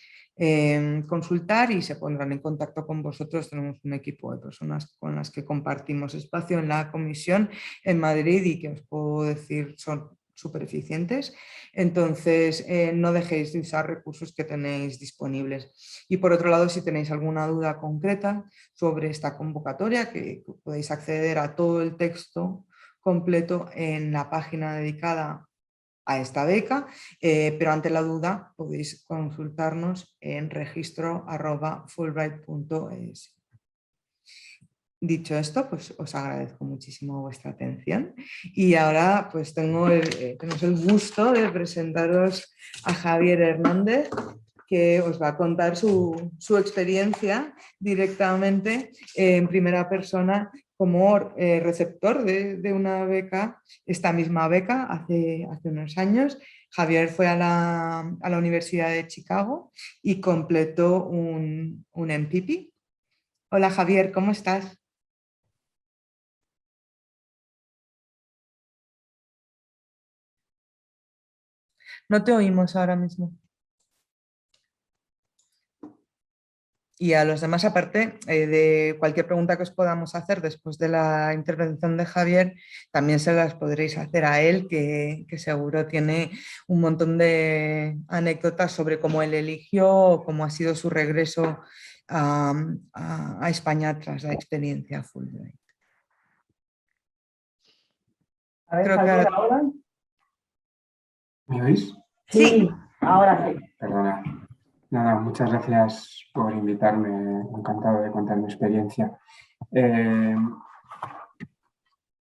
consultar y se pondrán en contacto con vosotros. Tenemos un equipo de personas con las que compartimos espacio en la comisión en Madrid y que os puedo decir son súper eficientes. Entonces, no dejéis de usar recursos que tenéis disponibles. Y por otro lado, si tenéis alguna duda concreta sobre esta convocatoria, que podéis acceder a todo el texto completo en la página dedicada a esta beca, pero ante la duda podéis consultarnos en registro@fulbright.es. Dicho esto, pues os agradezco muchísimo vuestra atención y ahora pues tenemos el gusto de presentaros a Javier Hernández, que os va a contar su experiencia directamente en primera persona como receptor de una beca, esta misma beca hace unos años. Javier fue a la Universidad de Chicago y completó un MPP. Hola Javier, ¿cómo estás? No te oímos ahora mismo. Y a los demás, aparte de cualquier pregunta que os podamos hacer después de la intervención de Javier, también se las podréis hacer a él, que seguro tiene un montón de anécdotas sobre cómo él eligió o cómo ha sido su regreso a España tras la experiencia Fulbright. A ver, Javier, ahora. ¿Me oís? Sí, ahora sí. Perdona. Nada, muchas gracias por invitarme. Encantado de contar mi experiencia.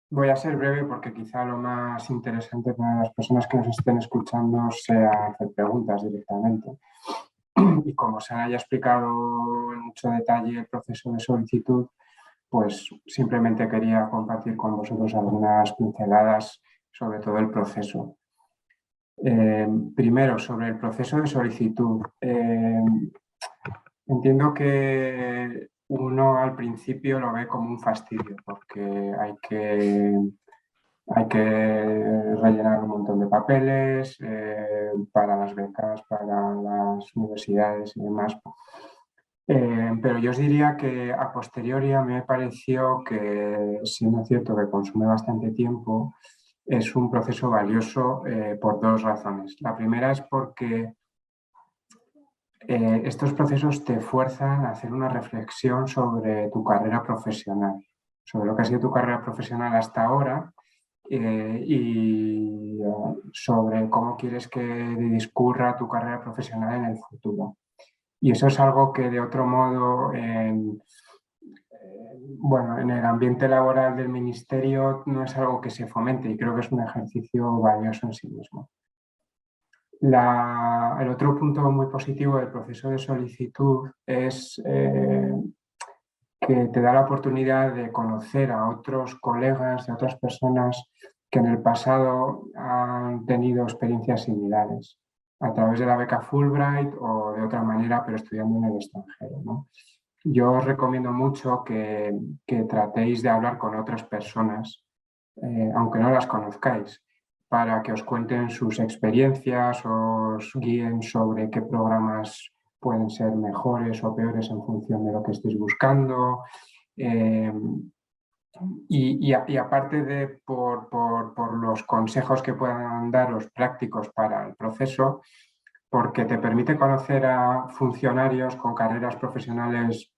Voy a ser breve porque quizá lo más interesante para las personas que nos estén escuchando sea hacer preguntas directamente. Y como se haya explicado en mucho detalle el proceso de solicitud, pues simplemente quería compartir con vosotros algunas pinceladas sobre todo el proceso. Primero, sobre el proceso de solicitud. Entiendo que uno al principio lo ve como un fastidio porque hay que rellenar un montón de papeles para las becas, para las universidades y demás. Pero yo os diría que a posteriori a mí me pareció que, siendo cierto que consume bastante tiempo, es un proceso valioso por dos razones. La primera es porque estos procesos te fuerzan a hacer una reflexión sobre tu carrera profesional, sobre lo que ha sido tu carrera profesional hasta ahora y sobre cómo quieres que discurra tu carrera profesional en el futuro. Y eso es algo que de otro modo, bueno, en el ambiente laboral del ministerio no es algo que se fomente y creo que es un ejercicio valioso en sí mismo. El otro punto muy positivo del proceso de solicitud es que te da la oportunidad de conocer a otros colegas y a otras personas que en el pasado han tenido experiencias similares a través de la beca Fulbright o de otra manera, pero estudiando en el extranjero, ¿no? Yo os recomiendo mucho que tratéis de hablar con otras personas, aunque no las conozcáis, para que os cuenten sus experiencias, os guíen sobre qué programas pueden ser mejores o peores en función de lo que estéis buscando. Y aparte de por los consejos que puedan daros prácticos para el proceso, porque te permite conocer a funcionarios con carreras profesionales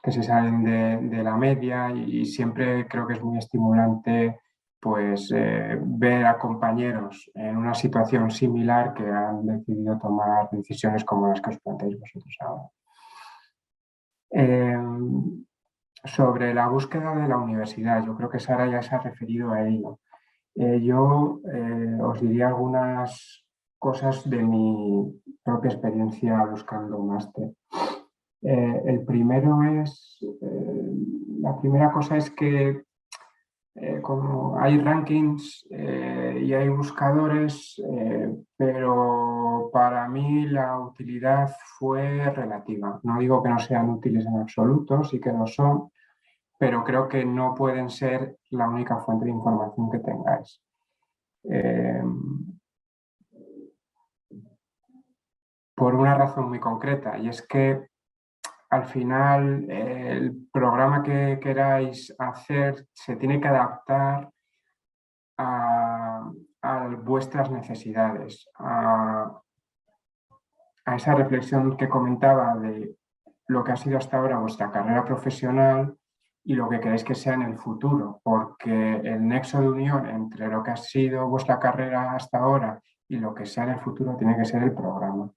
que se salen de la media y siempre creo que es muy estimulante pues, ver a compañeros en una situación similar que han decidido tomar decisiones como las que os planteáis vosotros ahora. Sobre la búsqueda de la universidad, yo creo que Sara ya se ha referido a ello. Yo os diría algunas cosas de mi propia experiencia buscando un máster. El primero es, la primera cosa es que como hay rankings y hay buscadores, pero para mí la utilidad fue relativa. No digo que no sean útiles en absoluto, sí que lo son, pero creo que no pueden ser la única fuente de información que tengáis. Por una razón muy concreta, y es que al final el programa que queráis hacer se tiene que adaptar a vuestras necesidades, a esa reflexión que comentaba de lo que ha sido hasta ahora vuestra carrera profesional y lo que queréis que sea en el futuro, porque el nexo de unión entre lo que ha sido vuestra carrera hasta ahora y lo que sea en el futuro tiene que ser el programa,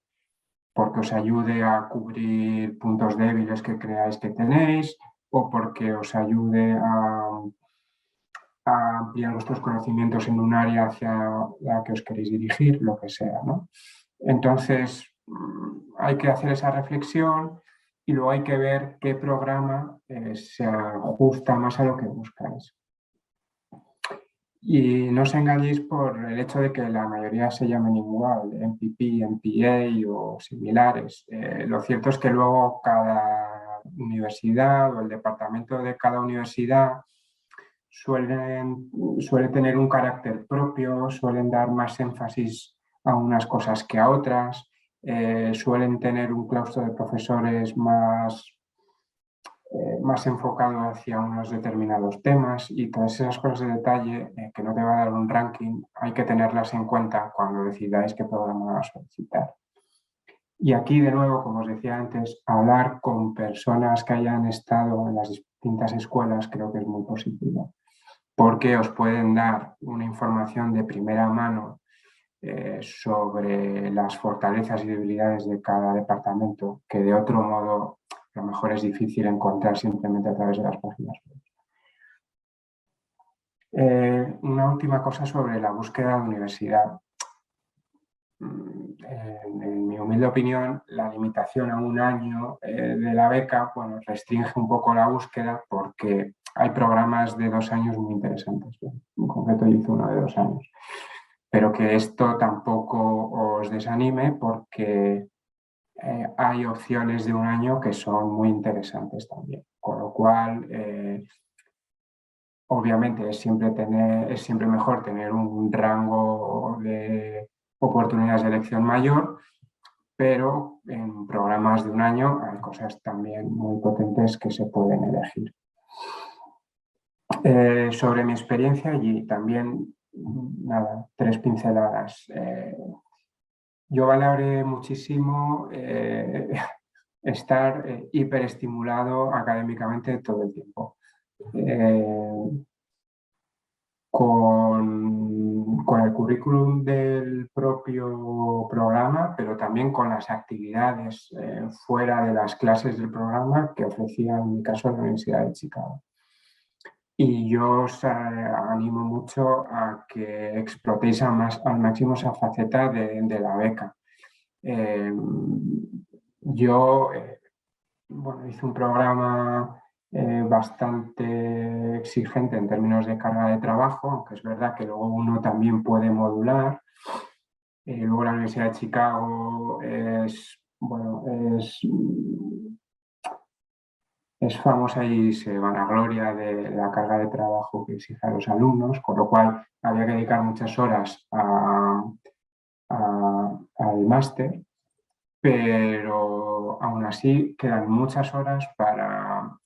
porque os ayude a cubrir puntos débiles que creáis que tenéis o porque os ayude a ampliar vuestros conocimientos en un área hacia la que os queréis dirigir, lo que sea, ¿no? Entonces, hay que hacer esa reflexión y luego hay que ver qué programa se ajusta más a lo que buscáis. Y no os engañéis por el hecho de que la mayoría se llamen igual, MPP, MPA o similares. Lo cierto es que luego cada universidad o el departamento de cada universidad suele tener un carácter propio, suelen dar más énfasis a unas cosas que a otras, suelen tener un claustro de profesores más enfocado hacia unos determinados temas y todas esas cosas de detalle que no te va a dar un ranking, hay que tenerlas en cuenta cuando decidáis qué programa solicitar. Y aquí, de nuevo, como os decía antes, hablar con personas que hayan estado en las distintas escuelas creo que es muy positivo, porque os pueden dar una información de primera mano sobre las fortalezas y debilidades de cada departamento, que de otro modo a lo mejor es difícil encontrar simplemente a través de las páginas web. Una última cosa sobre la búsqueda de universidad. En mi humilde opinión, la limitación a un año de la beca, bueno, restringe un poco la búsqueda porque hay programas de 2 años muy interesantes. En concreto, yo hice uno de 2 años. Pero que esto tampoco os desanime porque hay opciones de 1 año que son muy interesantes también. Con lo cual, obviamente es siempre mejor tener un rango de oportunidades de elección mayor, pero en programas de 1 año hay cosas también muy potentes que se pueden elegir. Sobre mi experiencia allí también, nada, 3 pinceladas. Yo valoré muchísimo estar hiperestimulado académicamente todo el tiempo. con el currículum del propio programa, pero también con las actividades fuera de las clases del programa que ofrecía, en mi caso, la Universidad de Chicago. Y yo os animo mucho a que explotéis al máximo esa faceta de la beca. Yo bueno, hice un programa bastante exigente en términos de carga de trabajo, aunque es verdad que luego uno también puede modular. Luego la Universidad de Chicago es famosa y se vanagloria de la carga de trabajo que exige a los alumnos, con lo cual había que dedicar muchas horas al máster, pero aún así quedan muchas horas para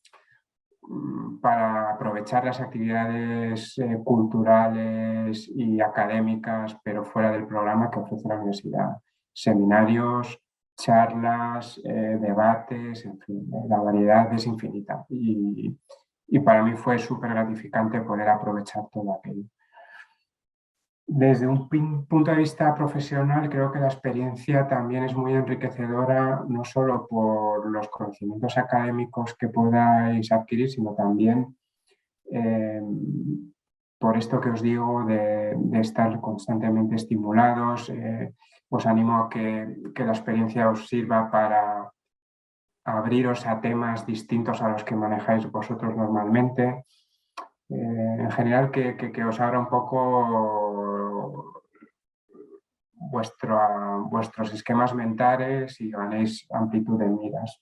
aprovechar las actividades culturales y académicas, pero fuera del programa que ofrece la universidad. Seminarios, charlas, debates, en fin, la variedad es infinita. Y para mí fue súper gratificante poder aprovechar todo aquello. Desde un punto de vista profesional, creo que la experiencia también es muy enriquecedora, no solo por los conocimientos académicos que podáis adquirir, sino también por esto que os digo de estar constantemente estimulados. Os animo a que la experiencia os sirva para abriros a temas distintos a los que manejáis vosotros normalmente. En general, que os abra un poco vuestros esquemas mentales y ganéis amplitud de miras.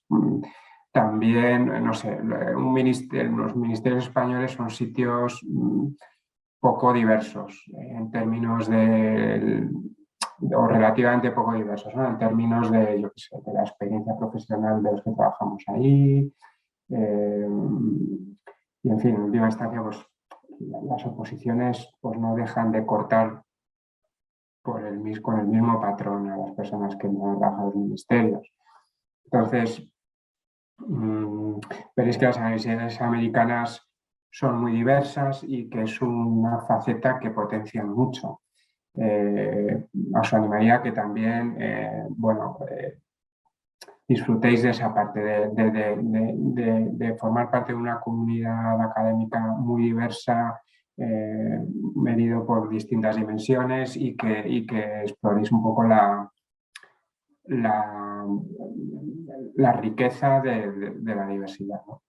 También, no sé, los ministerios españoles son sitios poco diversos en términos o relativamente poco diversos, ¿no? En términos de, yo qué sé, de la experiencia profesional de los que trabajamos ahí. Y en fin, en última instancia, pues las oposiciones pues, no dejan de cortar con el mismo patrón a las personas que no trabajan en los ministerios. Entonces, veréis que las universidades americanas son muy diversas y que es una faceta que potencian mucho. Os animaría a que también, disfrutéis de esa parte, de formar parte de una comunidad académica muy diversa, medido por distintas dimensiones y que exploréis un poco la riqueza de la diversidad, ¿no?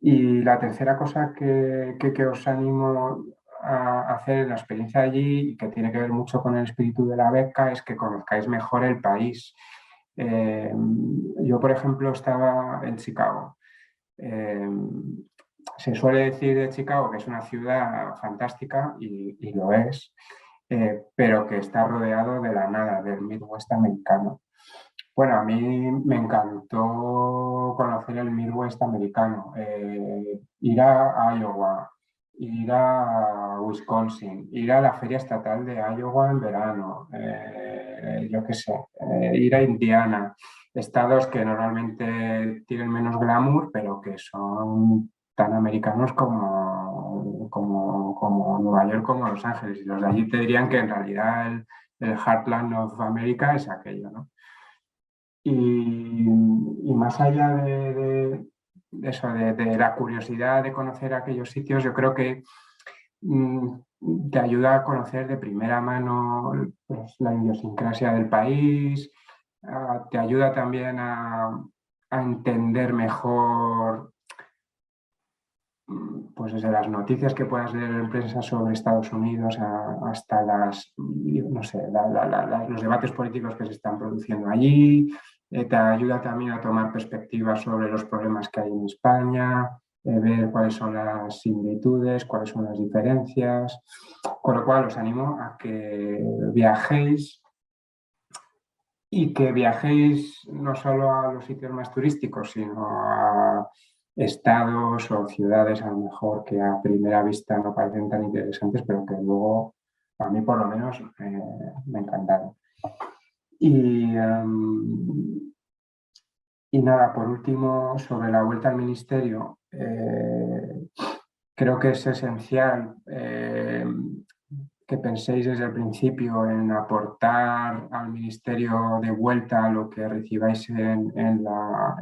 Y la tercera cosa que os animo a hacer en la experiencia allí, y que tiene que ver mucho con el espíritu de la beca, es que conozcáis mejor el país. Yo, por ejemplo, estaba en Chicago. Se suele decir de Chicago que es una ciudad fantástica, y lo es, pero que está rodeado de la nada, del Midwest americano. Bueno, a mí me encantó conocer el Midwest americano, ir a Iowa, ir a Wisconsin, ir a la Feria Estatal de Iowa en verano, yo qué sé, ir a Indiana, estados que normalmente tienen menos glamour, pero que son tan americanos como Nueva York, como Los Ángeles. Y los de allí te dirían que en realidad el Heartland of America es aquello, ¿no? Y más allá de eso, de la curiosidad de conocer aquellos sitios, yo creo que te ayuda a conocer de primera mano pues, la idiosincrasia del país, te ayuda también a entender mejor, pues desde las noticias que puedas leer en prensa sobre Estados Unidos hasta no sé, los debates políticos que se están produciendo allí. Te ayuda también a tomar perspectivas sobre los problemas que hay en España, ver cuáles son las similitudes, cuáles son las diferencias. Con lo cual os animo a que viajéis y que viajéis no solo a los sitios más turísticos, sino a estados o ciudades a lo mejor que a primera vista no parecen tan interesantes, pero que luego, a mí por lo menos, me encantaron. Y nada, por último, sobre la vuelta al ministerio, creo que es esencial que penséis desde el principio en aportar al Ministerio de vuelta lo que recibáis en la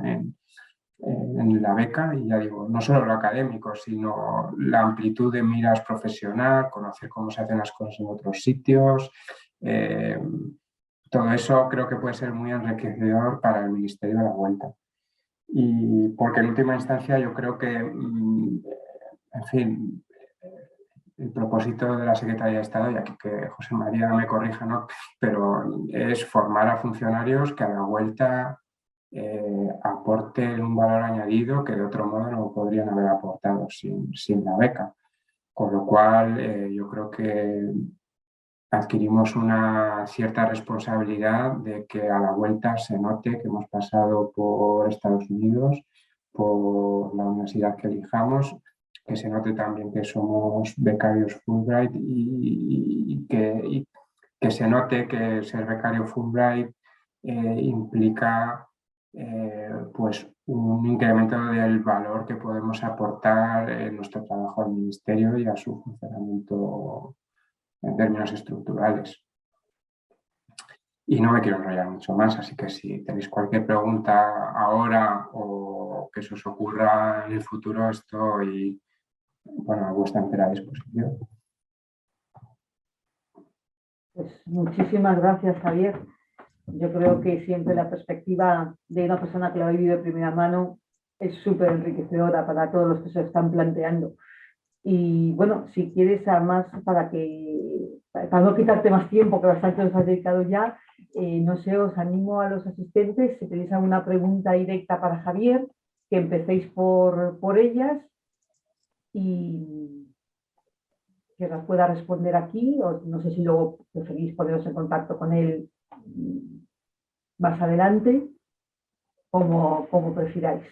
beca, y ya digo, no solo lo académico, sino la amplitud de miras profesional, conocer cómo se hacen las cosas en otros sitios. Todo eso creo que puede ser muy enriquecedor para el Ministerio de la Vuelta. Y porque en última instancia yo creo que, en fin, el propósito de la Secretaría de Estado, y aquí que José María me corrija, ¿no?, pero es formar a funcionarios que a la vuelta aporten un valor añadido que de otro modo no podrían haber aportado sin la beca. Con lo cual yo creo que adquirimos una cierta responsabilidad de que a la vuelta se note que hemos pasado por Estados Unidos, por la universidad que elijamos, que se note también que somos becarios Fulbright y que se note que ser becario Fulbright implica pues un incremento del valor que podemos aportar en nuestro trabajo al Ministerio y a su funcionamiento en términos estructurales. Y no me quiero enrollar mucho más, así que si tenéis cualquier pregunta ahora o que se os ocurra en el futuro, estoy a vuestra entera disposición. Pues muchísimas gracias, Javier. Yo creo que siempre la perspectiva de una persona que lo ha vivido de primera mano es súper enriquecedora para todos los que se están planteando. Y bueno, si quieres, además, para no quitarte más tiempo, que bastante nos has dedicado ya, no sé, os animo a los asistentes, si tenéis alguna pregunta directa para Javier, que empecéis por ellas y que las pueda responder aquí, o no sé si luego preferís poneros en contacto con él más adelante, como prefiráis.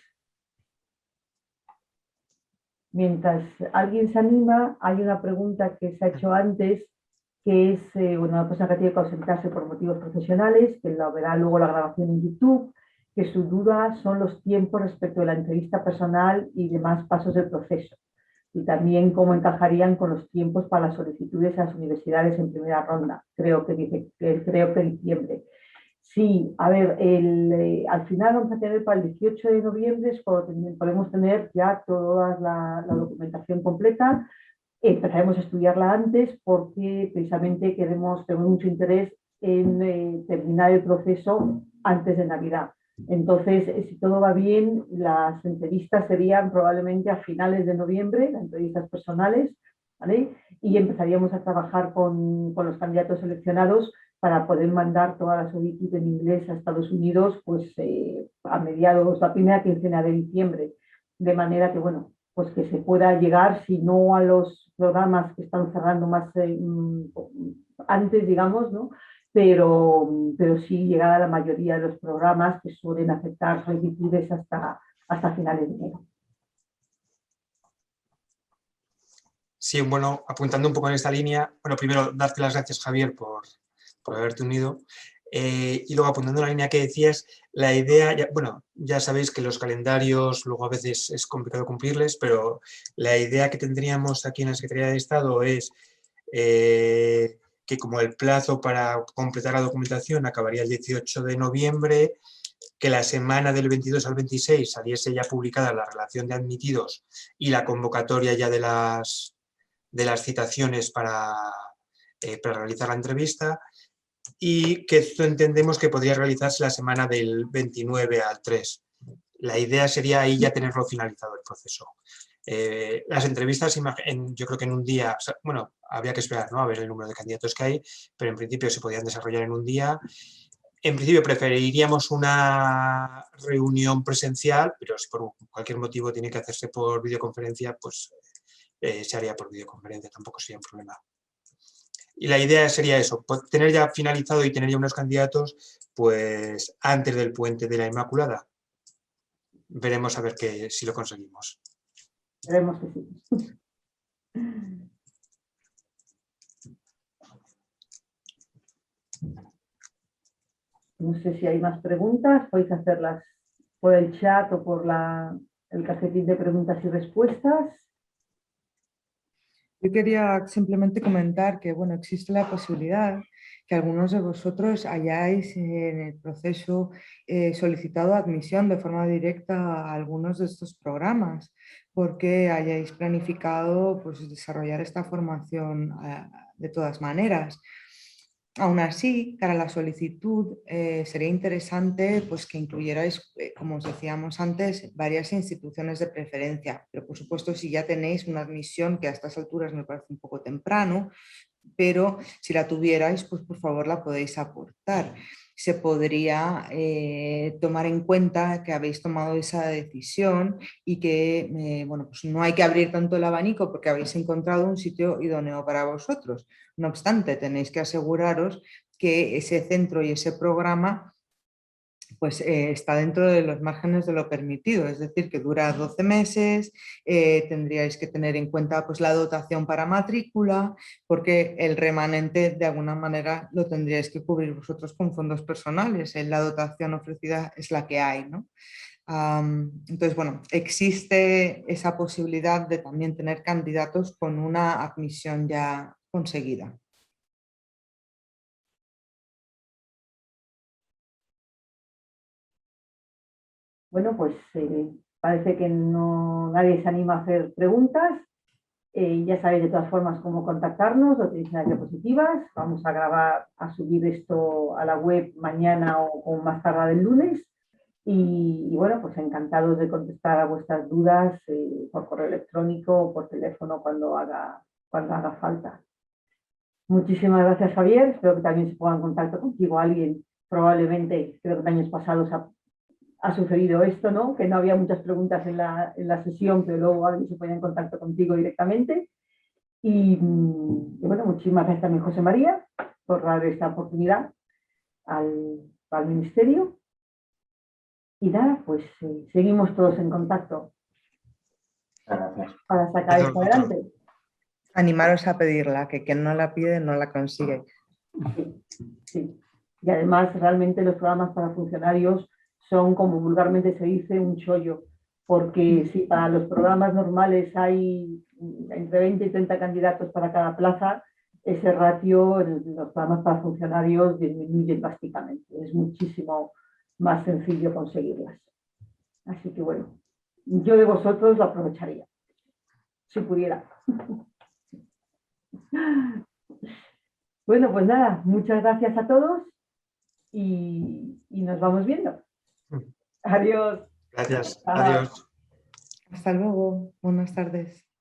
Mientras alguien se anima, hay una pregunta que se ha hecho antes, que es una persona que tiene que ausentarse por motivos profesionales, que la verá luego la grabación en YouTube, que su duda son los tiempos respecto de la entrevista personal y demás pasos del proceso, y también cómo encajarían con los tiempos para las solicitudes a las universidades en primera ronda. Creo que diciembre. Sí, a ver, al final vamos a tener para el 18 de noviembre, es cuando podemos tener ya toda la documentación completa. Empezaremos a estudiarla antes porque precisamente tenemos mucho interés en terminar el proceso antes de Navidad. Entonces, si todo va bien, las entrevistas serían probablemente a finales de noviembre, las entrevistas personales, ¿vale? Y empezaríamos a trabajar con los candidatos seleccionados para poder mandar toda la solicitud en inglés a Estados Unidos pues, a mediados, la primera quincena de diciembre, de manera que, bueno, pues que se pueda llegar, si no a los programas que están cerrando más antes, digamos, ¿no? Pero sí llegar a la mayoría de los programas que suelen aceptar solicitudes hasta finales de enero. Sí, bueno, apuntando un poco en esta línea, bueno, primero darte las gracias, Javier, por haberte unido. Y luego apuntando en la línea que decías, la idea, ya sabéis que los calendarios luego a veces es complicado cumplirles, pero la idea que tendríamos aquí en la Secretaría de Estado es que como el plazo para completar la documentación acabaría el 18 de noviembre, que la semana del 22 al 26 saliese ya publicada la relación de admitidos y la convocatoria ya de las citaciones para realizar la entrevista, y que esto entendemos que podría realizarse la semana del 29 al 3. La idea sería ahí ya tenerlo finalizado el proceso. Las entrevistas, yo creo que en un día, bueno, habría que esperar, ¿no?, a ver el número de candidatos que hay, pero en principio se podrían desarrollar en un día. En principio preferiríamos una reunión presencial, pero si por cualquier motivo tiene que hacerse por videoconferencia, pues se haría por videoconferencia, tampoco sería un problema. Y la idea sería eso, tener ya finalizado y tener ya unos candidatos pues antes del puente de la Inmaculada. Veremos a ver si lo conseguimos. Veremos que sí. No sé si hay más preguntas, podéis hacerlas por el chat o por el cajetín de preguntas y respuestas. Yo quería simplemente comentar que, bueno, existe la posibilidad que algunos de vosotros hayáis en el proceso solicitado admisión de forma directa a algunos de estos programas, porque hayáis planificado pues, desarrollar esta formación de todas maneras. Aún así, para la solicitud sería interesante pues, que incluyerais, como os decíamos antes, varias instituciones de preferencia, pero por supuesto si ya tenéis una admisión, que a estas alturas me parece un poco temprano, pero si la tuvierais, pues por favor la podéis aportar. Se podría tomar en cuenta que habéis tomado esa decisión y que bueno, pues no hay que abrir tanto el abanico porque habéis encontrado un sitio idóneo para vosotros. No obstante, tenéis que aseguraros que ese centro y ese programa pues está dentro de los márgenes de lo permitido, es decir, que dura 12 meses, tendríais que tener en cuenta pues, la dotación para matrícula, porque el remanente de alguna manera lo tendríais que cubrir vosotros con fondos personales, la dotación ofrecida es la que hay, ¿no? Entonces, bueno, existe esa posibilidad de también tener candidatos con una admisión ya conseguida. Bueno, pues parece que nadie se anima a hacer preguntas. Ya sabéis de todas formas cómo contactarnos, lo tenéis en las diapositivas. Vamos a subir esto a la web mañana o más tarde el lunes. Y bueno, pues encantados de contestar a vuestras dudas por correo electrónico o por teléfono cuando haga falta. Muchísimas gracias, Javier. Espero que también se ponga en contacto contigo alguien. Probablemente, creo que en años pasados ha sucedido esto, ¿no? Que no había muchas preguntas en la sesión, pero luego alguien se ponía en contacto contigo directamente. Y bueno, muchísimas gracias también, José María, por dar esta oportunidad al Ministerio. Y nada, pues seguimos todos en contacto. Gracias. Para sacar esto adelante. Animaros a pedirla, que quien no la pide no la consigue. Sí, sí. Y además realmente los programas para funcionarios son, como vulgarmente se dice, un chollo, porque si para los programas normales hay entre 20 y 30 candidatos para cada plaza, ese ratio en los programas para funcionarios disminuye drásticamente. Es muchísimo más sencillo conseguirlas. Así que bueno, yo de vosotros lo aprovecharía, si pudiera. Bueno, pues nada, muchas gracias a todos y nos vamos viendo. Adiós. Gracias. Adiós. Hasta luego. Buenas tardes.